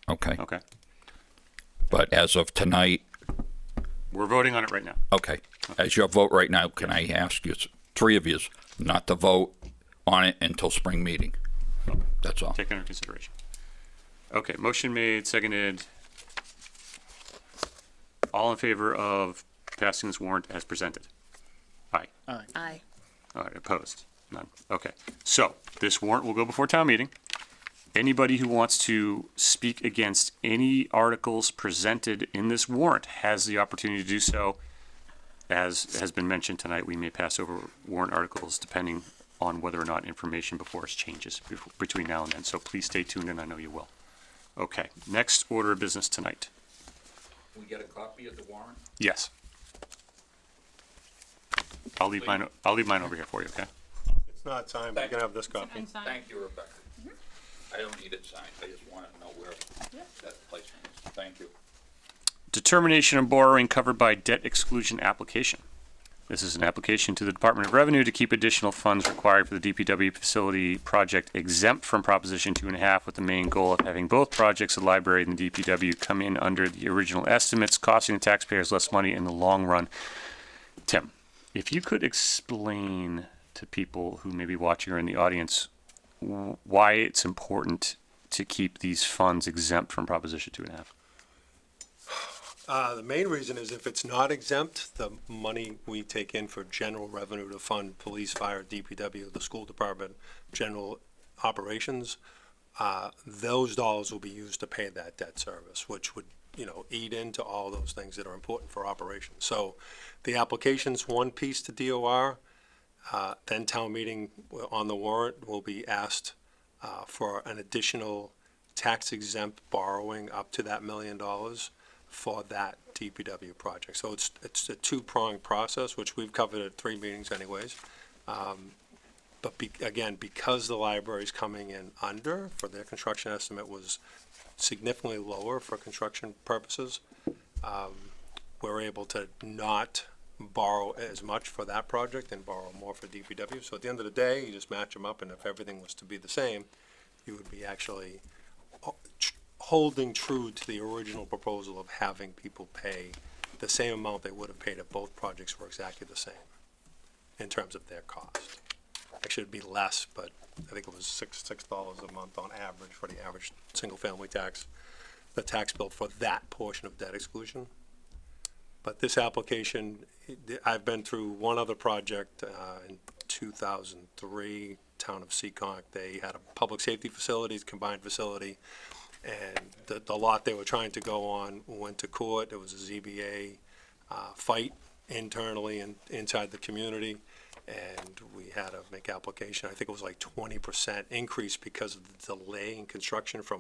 Okay. Okay. But as of tonight, We're voting on it right now. okay, as your vote right now, can I ask you, 3 of you, not to vote on it until spring meeting? That's all. Take under consideration. Okay, motion made, seconded. All in favor of passing this warrant as presented? Aye. Aye. All right, opposed? None. Okay, so this warrant will go before town meeting. Anybody who wants to speak against any articles presented in this warrant has the opportunity to do so. As has been mentioned tonight, we may pass over warrant articles depending on whether or not information before us changes between now and then. So please stay tuned, and I know you will. Okay, next order of business tonight. We get a copy of the warrant? Yes. I'll leave mine over here for you, okay? It's not signed, but you can have this copy. Thank you, Rebecca. I don't need it signed, I just want to know where that placement is. Thank you. Determination of borrowing covered by debt exclusion application. This is an application to the Department of Revenue to keep additional funds required for the DPW facility project exempt from Proposition 2.5, with the main goal of having both projects, the library and the DPW, come in under the original estimates, costing the taxpayers less money in the long run. Tim, if you could explain to people who may be watching or in the audience why it's important to keep these funds exempt from Proposition 2.5. The main reason is if it's not exempt, the money we take in for general revenue to fund police, fire, DPW, the school department, general operations, those dollars will be used to pay that debt service, which would, eat into all those things that are important for operations. So the application's one piece to DOR. Then town meeting on the warrant will be asked for an additional tax exempt borrowing up to that $1 million for that DPW project. So it's a 2-pronged process, which we've covered at 3 meetings anyways. But again, because the library's coming in under, for their construction estimate was significantly lower for construction purposes, we're able to not borrow as much for that project and borrow more for DPW. So at the end of the day, you just match them up, and if everything was to be the same, you would be actually holding true to the original proposal of having people pay the same amount they would have paid if both projects were exactly the same in terms of their cost. Actually, it'd be less, but I think it was $6 a month on average for the average single-family tax, the tax bill for that portion of debt exclusion. But this application, I've been through one other project in 2003, town of Seekonk. They had a public safety facility, combined facility, and the lot they were trying to go on went to court. It was a ZBA fight internally and inside the community, and we had to make application. I think it was like 20% increase because of the delay in construction from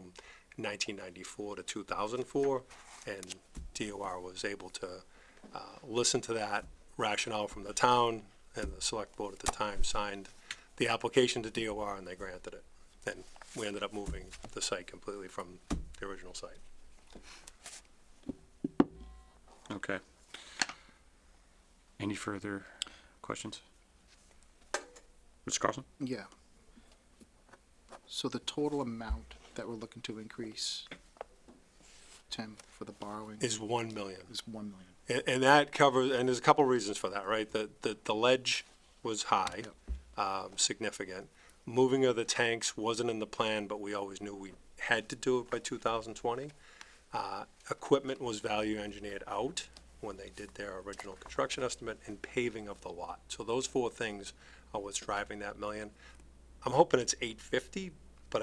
1994 to 2004, and DOR was able to listen to that rationale from the town, and the select board at the time signed the application to DOR, and they granted it. And we ended up moving the site completely from the original site. Okay. Any further questions? Mr. Carlson? Yeah. So the total amount that we're looking to increase Tim, for the borrowing? is 1 million. Is 1 million. And that covers, and there's a couple reasons for that, right? The ledge was high, significant. Moving of the tanks wasn't in the plan, but we always knew we had to do it by 2020. Equipment was value engineered out when they did their original construction estimate, and paving of the lot. So those four things are what's driving that million. I'm hoping it's 850, but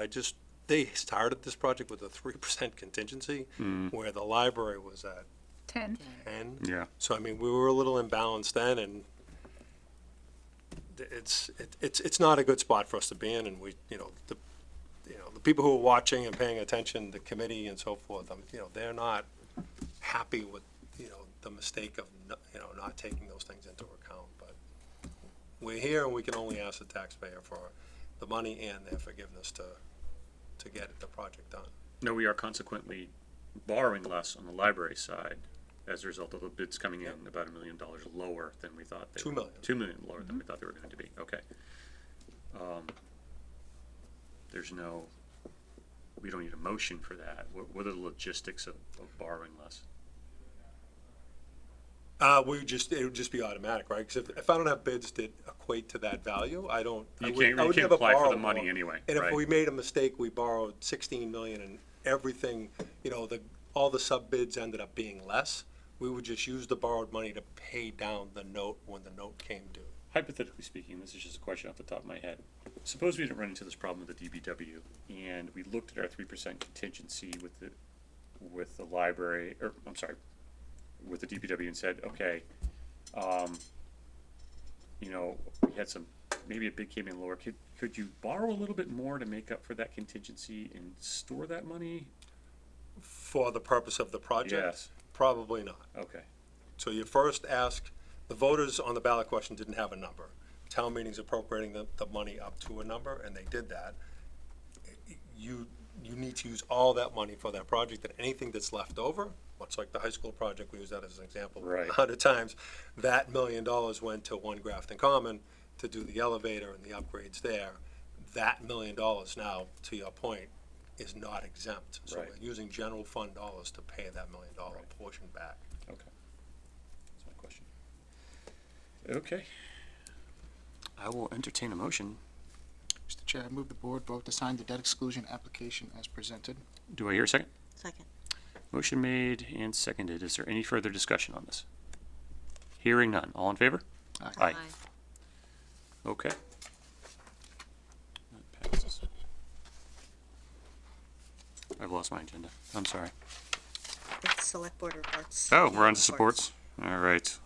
they started this project with a 3% contingency, where the library was at 10. 10. Yeah. So I mean, we were a little imbalanced then, and it's not a good spot for us to be in. And we, the people who are watching and paying attention, the committee and so forth, they're not happy with the mistake of not taking those things into account. But we're here, and we can only ask the taxpayer for the money and their forgiveness to get the project done. No, we are consequently borrowing less on the library side as a result of the bids coming in about $1 million lower than we thought they 2 were. million. 2 million lower than we thought they were going to be. Okay. We don't need a motion for that. What are the logistics of borrowing less? It would just be automatic, right? Because if I don't have bids that equate to that value, I would can't never apply for borrow the money more. anyway, And right? if we made a mistake, we borrowed 16 million and everything, all the sub bids ended up being less, we would just use the borrowed money to pay down the note when the note came due. Hypothetically speaking, this is just a question off the top of my head. Suppose we didn't run into this problem with the DBW, and we looked at our 3% contingency with the library, or I'm sorry, with the DPW, and said, okay, we had maybe a bid came in lower. Could you borrow a little bit more to make up for that contingency and store that money? For the purpose of the project? Yes. Probably not. Okay. So you first ask, the voters on the ballot question didn't have a number. Town meeting's appropriating the money up to a number, and they did that. You need to use all that money for that project, and anything that's left over, much like the high school project, we use that as an example Right. 100 times, that $1 million went to One Grafton Common to do the elevator and the upgrades there. That $1 million now, to your point, is not exempt. So Right. we're using general fund dollars to pay that $1 million portion back. Okay. That's my question. Okay. I will entertain a motion. Mr. Chair, I move the board vote to sign the debt exclusion application as presented. Do I hear a second? Second. Motion made and seconded. Is there any further discussion on this? Hearing none. All in favor? Aye. Okay. That passes. I've lost my agenda. I'm sorry. It's select board reports. Oh, we're on to supports. All right.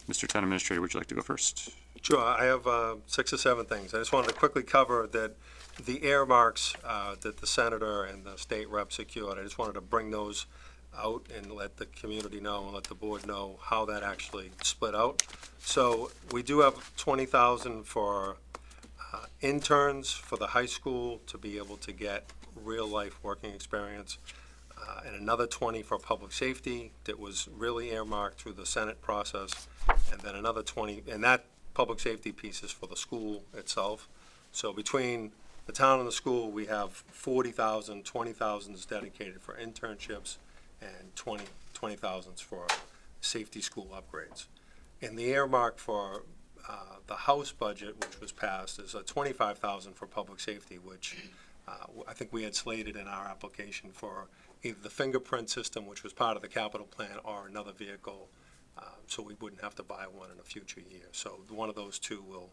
Mr. Town Administrator, would you like to go first? Sure, I have 6 or 7 things. I just wanted to quickly cover that the earmarks that the senator and the state rep secured, I just wanted to bring those out and let the community know and let the board know how that actually split out. So we do have 20,000 for interns for the high school to be able to get real-life working experience, and another 20 for public safety that was really earmarked through the Senate process, and then another 20, and that public safety piece is for the school itself. So between the town and the school, we have 40,000, 20,000 is dedicated for internships, and 20,000 for safety school upgrades. And the earmark for the House budget, which was passed, is 25,000 for public safety, which I think we had slated in our application for either the fingerprint system, which was part of the capital plan, or another vehicle, so we wouldn't have to buy one in a future year. So one of those two will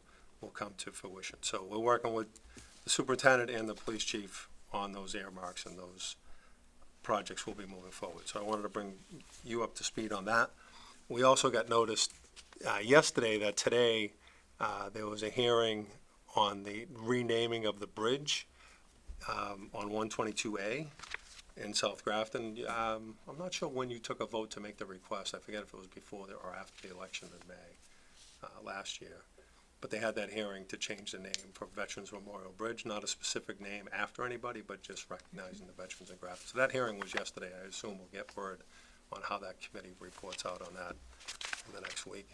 come to fruition. So we're working with the superintendent and the police chief on those earmarks, and those projects will be moving forward. So I wanted to bring you up to speed on that. We also got noticed yesterday that today there was a hearing on the renaming of the bridge on 122A in South Grafton. I'm not sure when you took a vote to make the request. I forget if it was before or after the election in May last year. But they had that hearing to change the name for Veterans Memorial Bridge, not a specific name after anybody, but just recognizing the veterans in Grafton. So that hearing was yesterday. I assume we'll get word on how that committee reports out on that in the next week.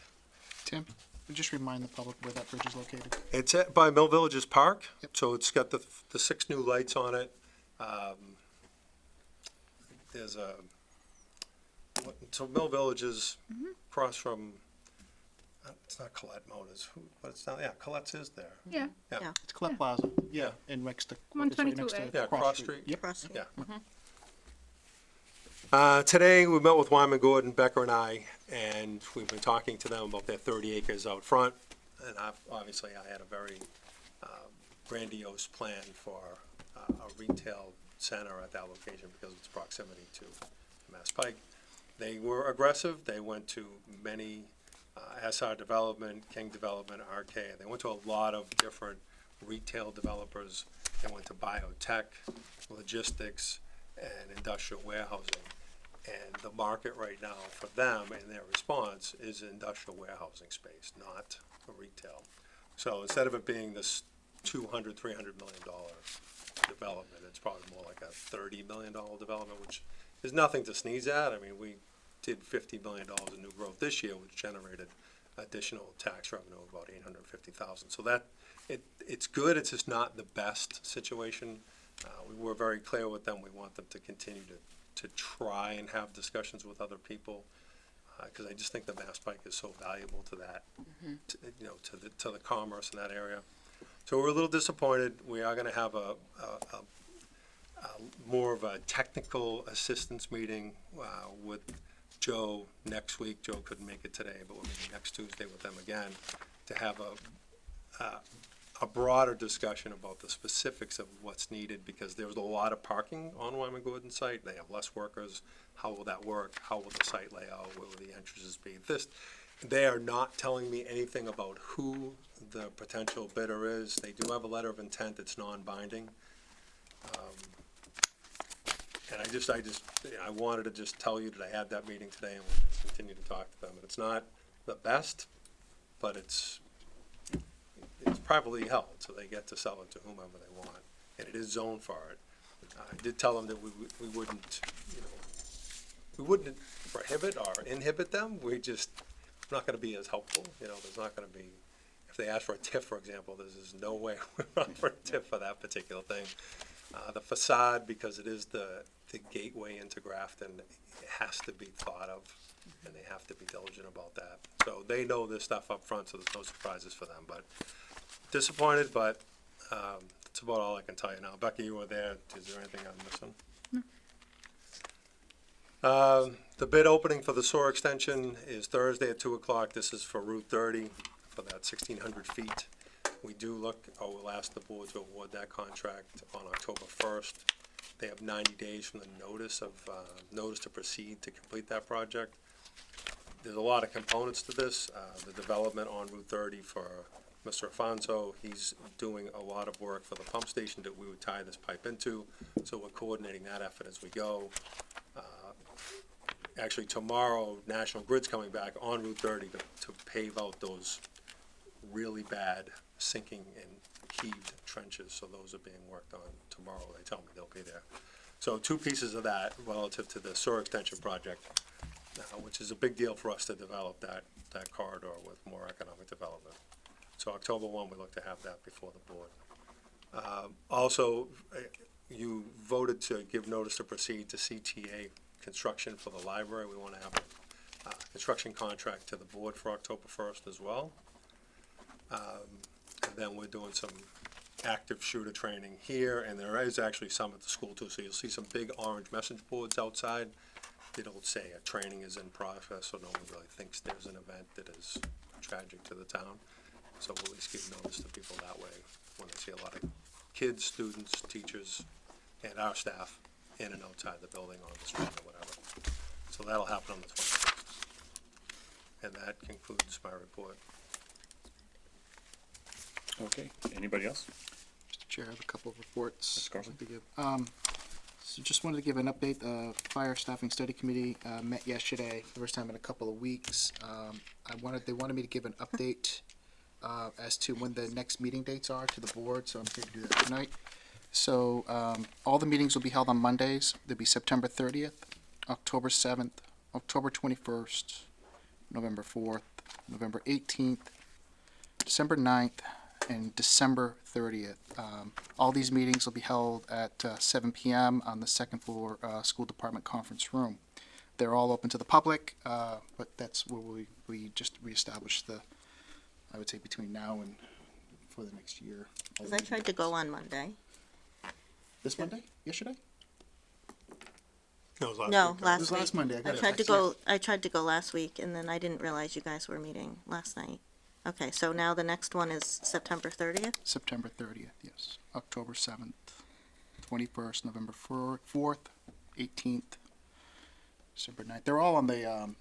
Tim, just remind the public where that bridge is located. It's by Mill Villages Park, so it's got the 6 new lights on it. there's a, so Mill Village is across from, it's not Colette Motors, but it's down, yeah, Colette's is there. Yeah. Yeah. It's Colette Plaza. Yeah. And next to. 122A. Yeah, Cross Street. Yep. Cross. Yeah. Today, we met with Wyman Gordon, Becker and I, and we've been talking to them about their 30 acres out front. And obviously, I had a very grandiose plan for a retail center at that location because of its proximity to Mass Pike. They were aggressive. They went to many SR Development, King Development, RK. They went to a lot of different retail developers. They went to biotech, logistics, and industrial warehousing. And the market right now for them and their response is industrial warehousing space, not a retail. So instead of it being this $200, $300 million development, it's probably more like a $30 million development, which is nothing to sneeze at. I mean, we did $50 million in new growth this year, which generated additional tax revenue of about $850,000. So that, it's good, it's just not the best situation. We were very clear with them, we want them to continue to try and have discussions with other people, because I just think the Mass Pike is so valuable to that, to the commerce in that area. So we're a little disappointed. We are going to have a more of a technical assistance meeting with Joe next week. Joe couldn't make it today, but we're meeting next Tuesday with them again to have a broader discussion about the specifics of what's needed, because there's a lot of parking on Wyman Gordon's site. They have less workers. How will that work? How will the site lay out? Where will the entrances be? They are not telling me anything about who the potential bidder is. They do have a letter of intent. It's non-binding. And I wanted to just tell you that I had that meeting today and we'll continue to talk to them. And it's not the best, but it's privately held, so they get to sell it to whomever they want, and it is zoned for it. I did tell them that we wouldn't prohibit or inhibit them. We just not going to be as helpful. There's not going to be, if they ask for a TIF, for example, there's no way we're up for a TIF for that particular thing. The facade, because it is the gateway into Grafton, it has to be thought of, and they have to be diligent about that. So they know this stuff up front, so there's no surprises for them. But disappointed, but that's about all I can tell you now. Becky, you were there. Is there anything I'm missing? The bid opening for the SOAR extension is Thursday at 2 o'clock. This is for Route 30, for that 1,600 feet. We'll ask the board to award that contract on October 1st. They have 90 days from the notice to proceed to complete that project. There's a lot of components to this. The development on Route 30 for Mr. Afonso, he's doing a lot of work for the pump station that we would tie this pipe into, so we're coordinating that effort as we go. Actually, tomorrow, National Grid's coming back on Route 30 to pave out those really bad sinking and heaved trenches, so those are being worked on tomorrow. They tell me they'll be there. So 2 pieces of that relative to the SOAR extension project, which is a big deal for us to develop that corridor with more economic development. So October 1, we look to have that before the board. Also, you voted to give notice to proceed to CTA construction for the library. We want to have a construction contract to the board for October 1st as well. And then we're doing some active shooter training here, and there is actually some at the school too. So you'll see some big orange message boards outside. It'll say a training is in process, so no one really thinks there's an event that is tragic to the town. So we'll at least give notice to people that way when they see a lot of kids, students, teachers, and our staff in and outside the building on the street or whatever. So that'll happen on the 26th. And that concludes my report. Okay, anybody else? Mr. Chair, I have a couple of reports. Mr. Carlson? I'd like to give. So just wanted to give an update. The Fire Staffing Study Committee met yesterday, first time in a couple of weeks. They wanted me to give an update as to when the next meeting dates are to the board, so I'm here to do that tonight. So all the meetings will be held on Mondays. They'll be September 30th, October 7th, October 21st, November 4th, November 18th, December 9th, and December 30th. All these meetings will be held at 7 p.m. on the second floor school department conference room. They're all open to the public, but that's where we just reestablished I would say between now and for the next year. 'Cause I tried to go on Monday. This Monday? Yesterday? No, it was last No, week. It last was week. last Monday. I I got it. tried to go, I tried to go last week, and then I didn't realize you guys were meeting last night. Okay, so now the next one is September 30th? September 30th, yes. October 7th, 21st, November 4th, 18th, December 9th. They're all on the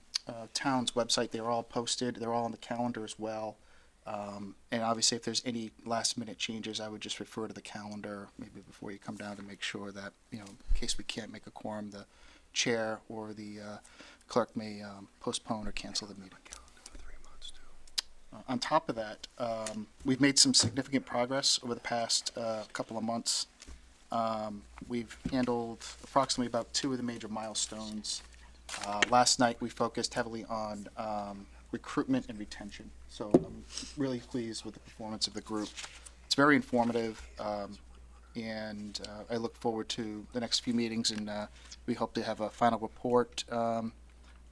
town's website. They're all posted. They're all on the calendar as well. And obviously, if there's any last minute changes, I would just refer to the calendar maybe before you come down to make sure that, in case we can't make a quorum, the chair or the clerk may postpone or cancel the meeting. On top of that, we've made some significant progress over the past couple of months. We've handled approximately about 2 of the major milestones. Last night, we focused heavily on recruitment and retention. So I'm really pleased with the performance of the group. It's very informative, and I look forward to the next few meetings, and we hope to have a final report on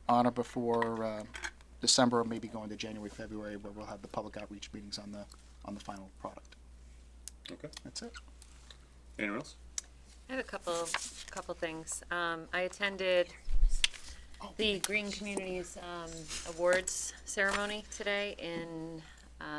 or before December, or maybe going to January, February, where we'll have the public outreach meetings on the final product. Okay. That's it. Anyone else? I have a couple things. I attended the Green Communities Awards ceremony today in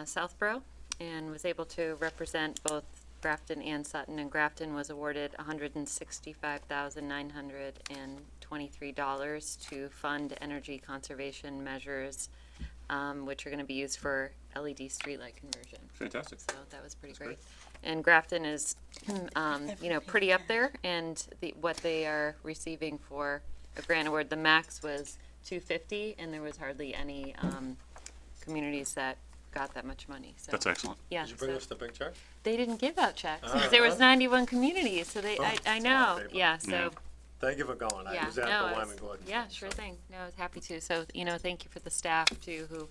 Southborough, and was able to represent both Grafton and Sutton. And Grafton was awarded $165,923 to fund energy conservation measures, which are going to be used for LED streetlight conversion. Fantastic. So that was pretty great. And Grafton is, pretty up there, and what they are receiving for a grant award, the max was $250, and there was hardly any communities that got that much money. So That's excellent. yeah, Did you bring so us the big check? they didn't give out checks. There was 91 communities, so I know. paper. Yeah, so. Yeah. Thank you for going. I Yeah, was at no, the it's- Wyman Gordon. Yeah, sure thing. No, I was happy to. So, thank you for the staff too, who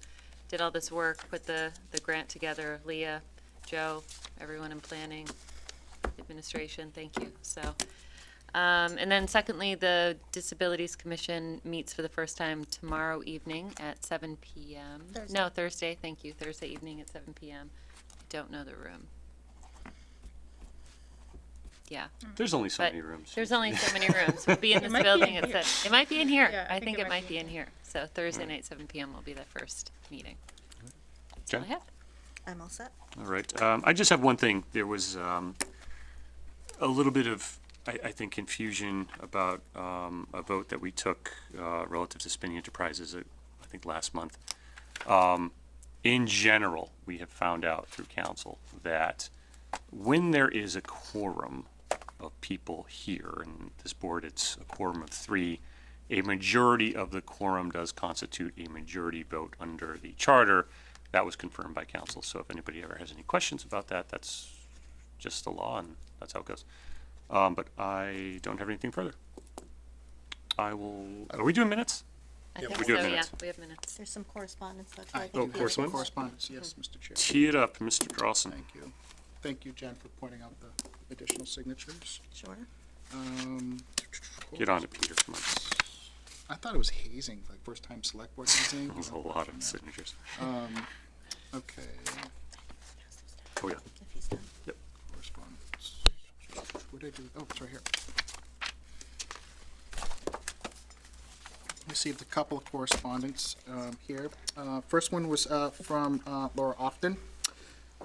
did all this work, put the grant together. Leah, Joe, everyone in planning, administration, thank you. So, and then secondly, the Disabilities Commission meets for the first time tomorrow evening at 7 p.m. Thursday. No, Thursday, thank you. Thursday evening at 7 p.m. I don't know the room. Yeah. There's only so But many rooms. There's only so many rooms. We'll be in It this might be building in at here. 7. It might be in here. Yeah, I think it might be in here. So Thursday night, 7 p.m. will be the first meeting. That's all I Jen? have. I'm all set. All right. I just have one thing. There was a little bit of, I think, confusion about a vote that we took relative to Spinning Enterprises, I think, last month. In general, we have found out through council that when there is a quorum of people here, and this board, it's a quorum of 3, a majority of the quorum does constitute a majority vote under the charter. That was confirmed by council. So if anybody ever has any questions about that, that's just the law, and that's how it goes. But I don't have anything further. Are we doing minutes? I Yeah, think we so, do have yeah. minutes. We have minutes. There's some correspondence that I I do think. have some correspondence, yes, Mr. Chair. Tee it up, Mr. Carlson. Thank you. Thank you, Jen, for pointing out the additional signatures. Sure. Get on it, Peter. Come on. I thought it was hazing, like first time select board hazing. There's a lot of signatures. Okay, Oh, yeah. If he's done. correspondence. What did I do? Oh, it's right here. Received a couple of correspondence here. First one was from Laura Often.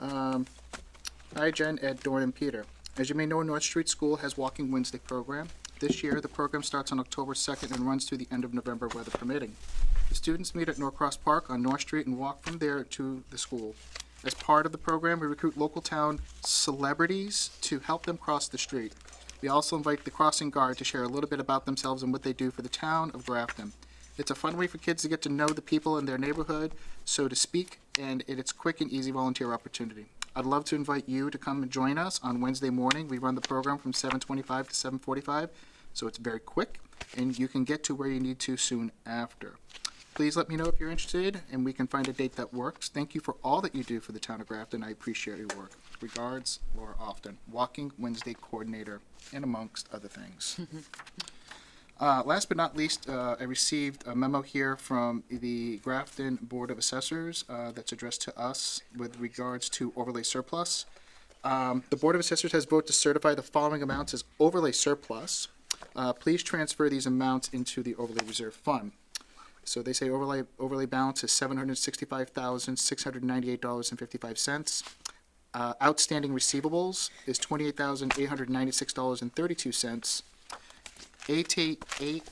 Hi, Jen, Ed, Dorn, and Peter. As you may know, North Street School has Walking Wednesday program. This year, the program starts on October 2nd and runs through the end of November, weather permitting. The students meet at Norcross Park on North Street and walk from there to the school. As part of the program, we recruit local town celebrities to help them cross the street. We also invite the crossing guard to share a little bit about themselves and what they do for the town of Grafton. It's a fun way for kids to get to know the people in their neighborhood, so to speak, and it's a quick and easy volunteer opportunity. I'd love to invite you to come and join us on Wednesday morning. We run the program from 7:25 to 7:45, so it's very quick, and you can get to where you need to soon after. Please let me know if you're interested, and we can find a date that works. Thank you for all that you do for the town of Grafton. I appreciate your work. Regards, Laura Often, Walking Wednesday Coordinator, and amongst other things. Last but not least, I received a memo here from the Grafton Board of Assessors that's addressed to us with regards to overlay surplus. The Board of Assessors has voted to certify the following amounts as overlay surplus. Please transfer these amounts into the overlay reserve fund. So they say overlay balance is $765,698.55. Outstanding receivables is $28,896.32.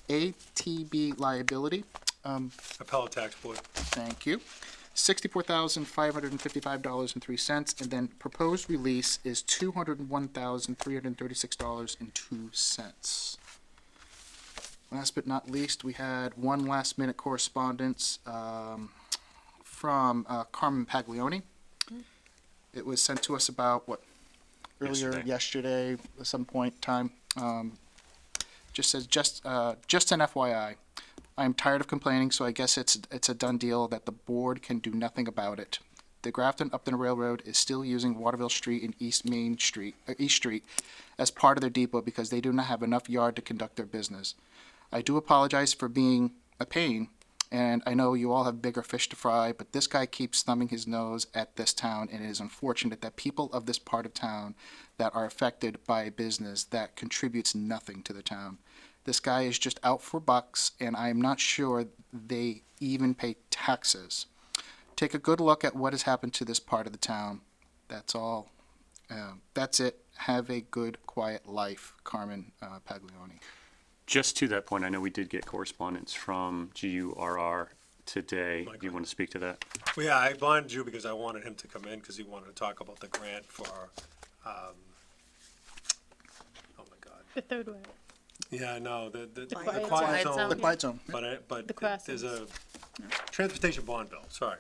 ATB liability, Appellate Tax Board. thank you, $64,555.03, and then proposed release is $201,336.02. Last but not least, we had one last minute correspondence from Carmen Paglioni. It was sent to us about, earlier yesterday, at some point in time. Just says, just an FYI, I am tired of complaining, so I guess it's a done deal that the board can do nothing about it. The Grafton Upton Railroad is still using Waterville Street and East Street as part of their depot because they do not have enough yard to conduct their business. I do apologize for being a pain, and I know you all have bigger fish to fry, but this guy keeps thumbing his nose at this town, and it is unfortunate that people of this part of town that are affected by a business that contributes nothing to the town. This guy is just out for bucks, and I am not sure they even pay taxes. Take a good look at what has happened to this part of the town. That's all. That's it. Have a good, quiet life, Carmen Paglioni. Just to that point, I know we did get correspondence from GURR today. Do you want to speak to that? Well, yeah, I blinded you because I wanted him to come in because he wanted to talk about the grant for, oh my God. The third way. Yeah, no, the quiet quiet zone. zone. The quiet zone. But The crossings. there's a transportation bond bill, sorry.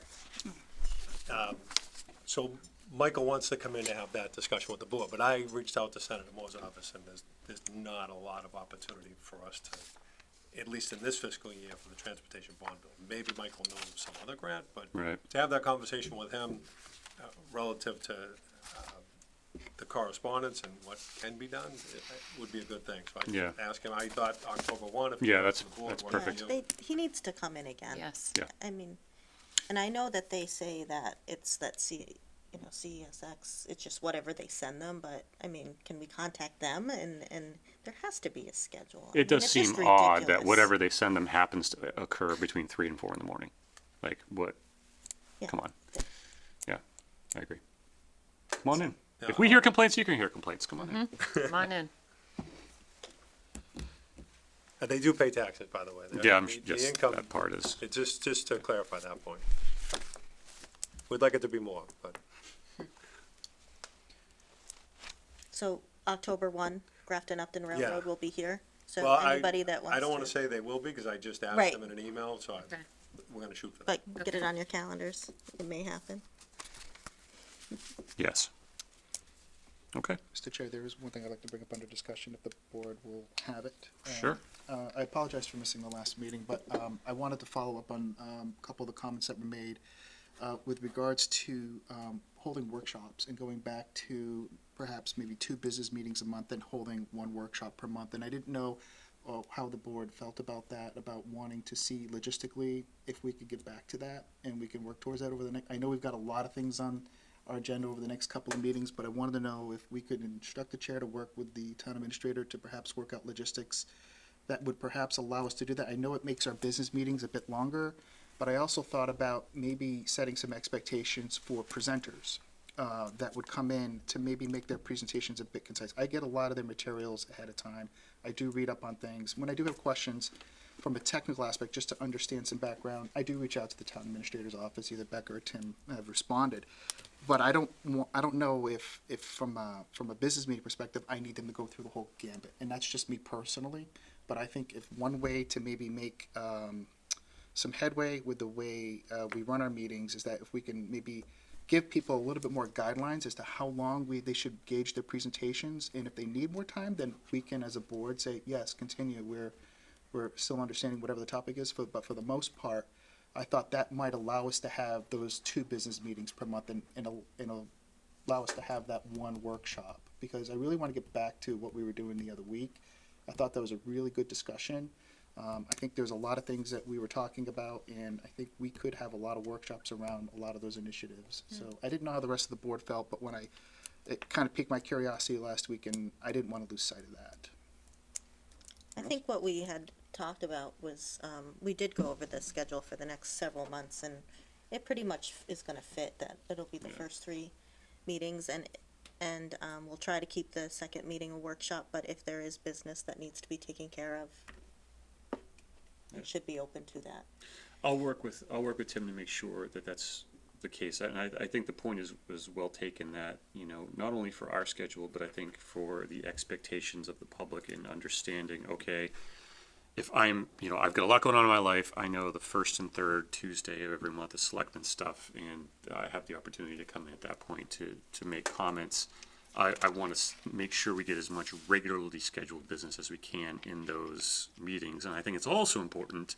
So Michael wants to come in to have that discussion with the board, but I reached out to Senator Moore's office, and there's not a lot of opportunity for us to, at least in this fiscal year, for the transportation bond bill. Maybe Michael knows some other grant, but Right. to have that conversation with him relative to the correspondence and what can be done, it would be a good thing. So I Yeah. asked him, I thought October 1, if. Yeah, the that's board wanted perfect. to do. He needs to come in again. Yes. Yeah. I mean, and I know that they say that it's that CSX, it's just whatever they send them, but, I mean, can we contact them and there has to be a schedule. I It mean, does it's seem just odd that ridiculous. whatever they send them happens to occur between 3 and 4 in the morning. Like, what? Yeah. Come on. Yeah, I agree. Come on in. If we hear complaints, you can hear complaints. Come on in. Come on in. And they do pay taxes, by the way. Yeah, I'm The just, income- that part is, It just to clarify that point. We'd like it to be more, but So, October 1, Grafton Upton Railroad Yeah. will be here, so well, anybody that wants to. I don't want to say they will be because I just asked Right. them in an email, so Okay. we're going to shoot for that. But get it on your calendars, it may happen. yes. Okay, Mr. Chair, there is one thing I'd like to bring up under discussion if the board will have it. Sure. I apologize for missing the last meeting, but I wanted to follow up on a couple of the comments that were made with regards to holding workshops and going back to perhaps maybe 2 business meetings a month and holding 1 workshop per month. And I didn't know how the board felt about that, about wanting to see logistically if we could get back to that and we can work towards that over the next. I know we've got a lot of things on our agenda over the next couple of meetings, but I wanted to know if we could instruct the chair to work with the town administrator to perhaps work out logistics that would perhaps allow us to do that. I know it makes our business meetings a bit longer, but I also thought about maybe setting some expectations for presenters that would come in to maybe make their presentations a bit concise. I get a lot of their materials ahead of time. I do read up on things. When I do have questions from a technical aspect, just to understand some background, I do reach out to the town administrator's office. Either Becca or Tim have responded. But I don't know if from a business meeting perspective, I need them to go through the whole gambit, and that's just me personally. But I think if one way to maybe make some headway with the way we run our meetings is that if we can maybe give people a little bit more guidelines as to how long they should gauge their presentations, and if they need more time, then we can, as a board, say yes, continue. We're still understanding whatever the topic is, but for the most part, I thought that might allow us to have those 2 business meetings per month and allow us to have that one workshop, because I really want to get back to what we were doing the other week. I thought that was a really good discussion. I think there's a lot of things that we were talking about, and I think we could have a lot of workshops around a lot of those initiatives. So I didn't know how the rest of the board felt, but it kind of piqued my curiosity last week, and I didn't want to lose sight of that. I think what we had talked about was, we did go over the schedule for the next several months, and it pretty much is gonna fit that. It'll be the first 3 meetings, and we'll try to keep the second meeting a workshop, but if there is business that needs to be taken care of, it should be open to that. I'll work with Tim to make sure that that's the case. And I think the point is well taken that, you know, not only for our schedule, but I think for the expectations of the public and understanding, okay, if I'm, you know, I've got a lot going on in my life, I know the first and third Tuesday of every month is selectmen stuff, and I have the opportunity to come in at that point to make comments. I want to make sure we get as much regularly scheduled business as we can in those meetings. And I think it's also important,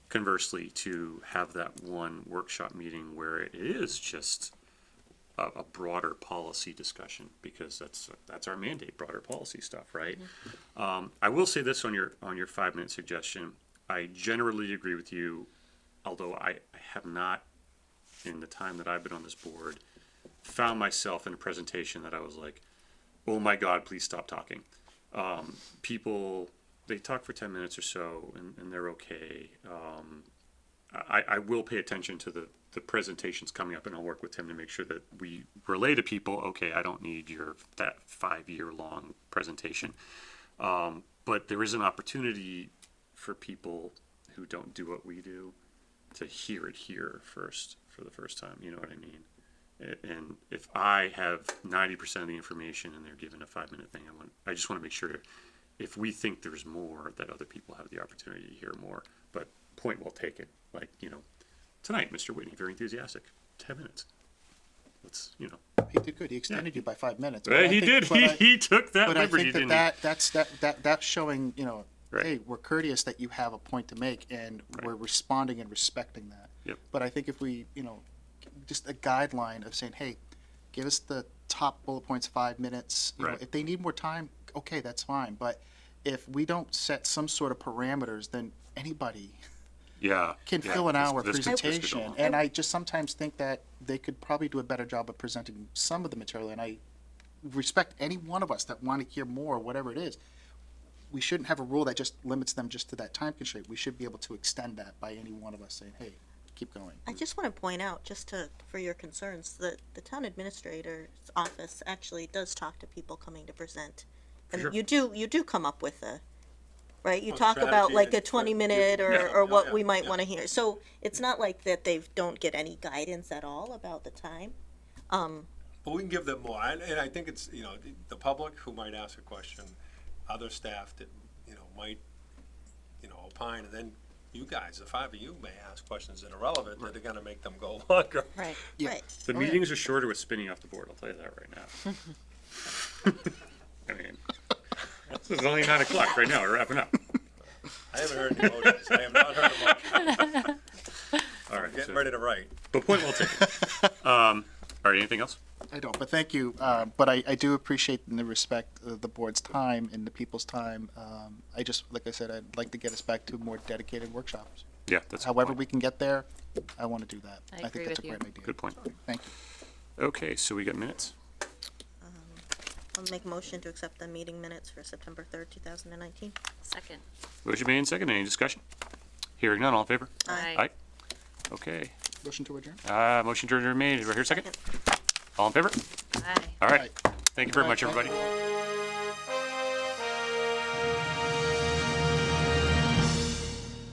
conversely, to have that one workshop meeting where it is just a broader policy discussion, because that's our mandate, broader policy stuff, right? I will say this on your 5-minute suggestion. I generally agree with you, although I have not, in the time that I've been on this board, found myself in a presentation that I was like, oh my God, please stop talking. People, they talk for 10 minutes or so and they're okay. I will pay attention to the presentations coming up, and I'll work with Tim to make sure that we relay to people, okay, I don't need that 5-year long presentation. But there is an opportunity for people who don't do what we do to hear it here first for the first time. You know what I mean? And if I have 90% of the information and they're given a 5-minute thing, I just want to make sure if we think there's more, that other people have the opportunity to hear more. But point well taken. Like, you know, tonight, Mr. Whitney, very enthusiastic. 10 minutes. Let's, you know. He did good. He extended you by 5 minutes. He did. He took that liberty, I think that's showing, you know, right. Hey, we're courteous that you have a point to make, and we're responding and respecting that. Yep. But I think if we, you know, just a guideline of saying, hey, give us the top bullet points, 5 minutes. You know, if they need more time, okay, that's fine. But if we don't set some sort of parameters, then anybody can fill an hour presentation. And I just sometimes think that they could probably do a better job of presenting some of the material. And I respect any one of us that want to hear more, whatever it is. We shouldn't have a rule that just limits them just to that time constraint. We should be able to extend that by any one of us saying, hey, keep going. I just want to point out, for your concerns, that the town administrator's office actually does talk to people coming to present. And you do come up with right? You talk about like a 20-minute or what we might want to hear. So it's not like that they don't get any guidance at all about the time. But we can give them more, and I think it's, you know, the public who might ask a question, other staff that, you know, might, you know, opine, and then you guys, the 5 of you, may ask questions that are relevant that are going to make them go longer. Right. The meetings are shorter with spinning off the board, I'll tell you that right now. I mean, this is only 9 o'clock right now, we're wrapping up. I haven't heard any motions. I have not heard a motion. All right. I'm getting ready to write. But point well taken. All right, anything else? I don't, but thank you. But I do appreciate the respect of the board's time and the people's time. I just, like I said, I'd like to get us back to more dedicated workshops. Yeah, that's however we can get there. I want to do that. I think that's a great idea. Good point. Thank you. Okay, so we got minutes. I'll make a motion to accept the meeting minutes for September 3rd, 2019. Second. Motion made and seconded. Any discussion? Hearing none, all in favor? Aye. Aye. Okay. Motion to adjourn? Motion to adjourn made. Do I hear a second? All in favor? Aye. All right. Thank you very much, everybody.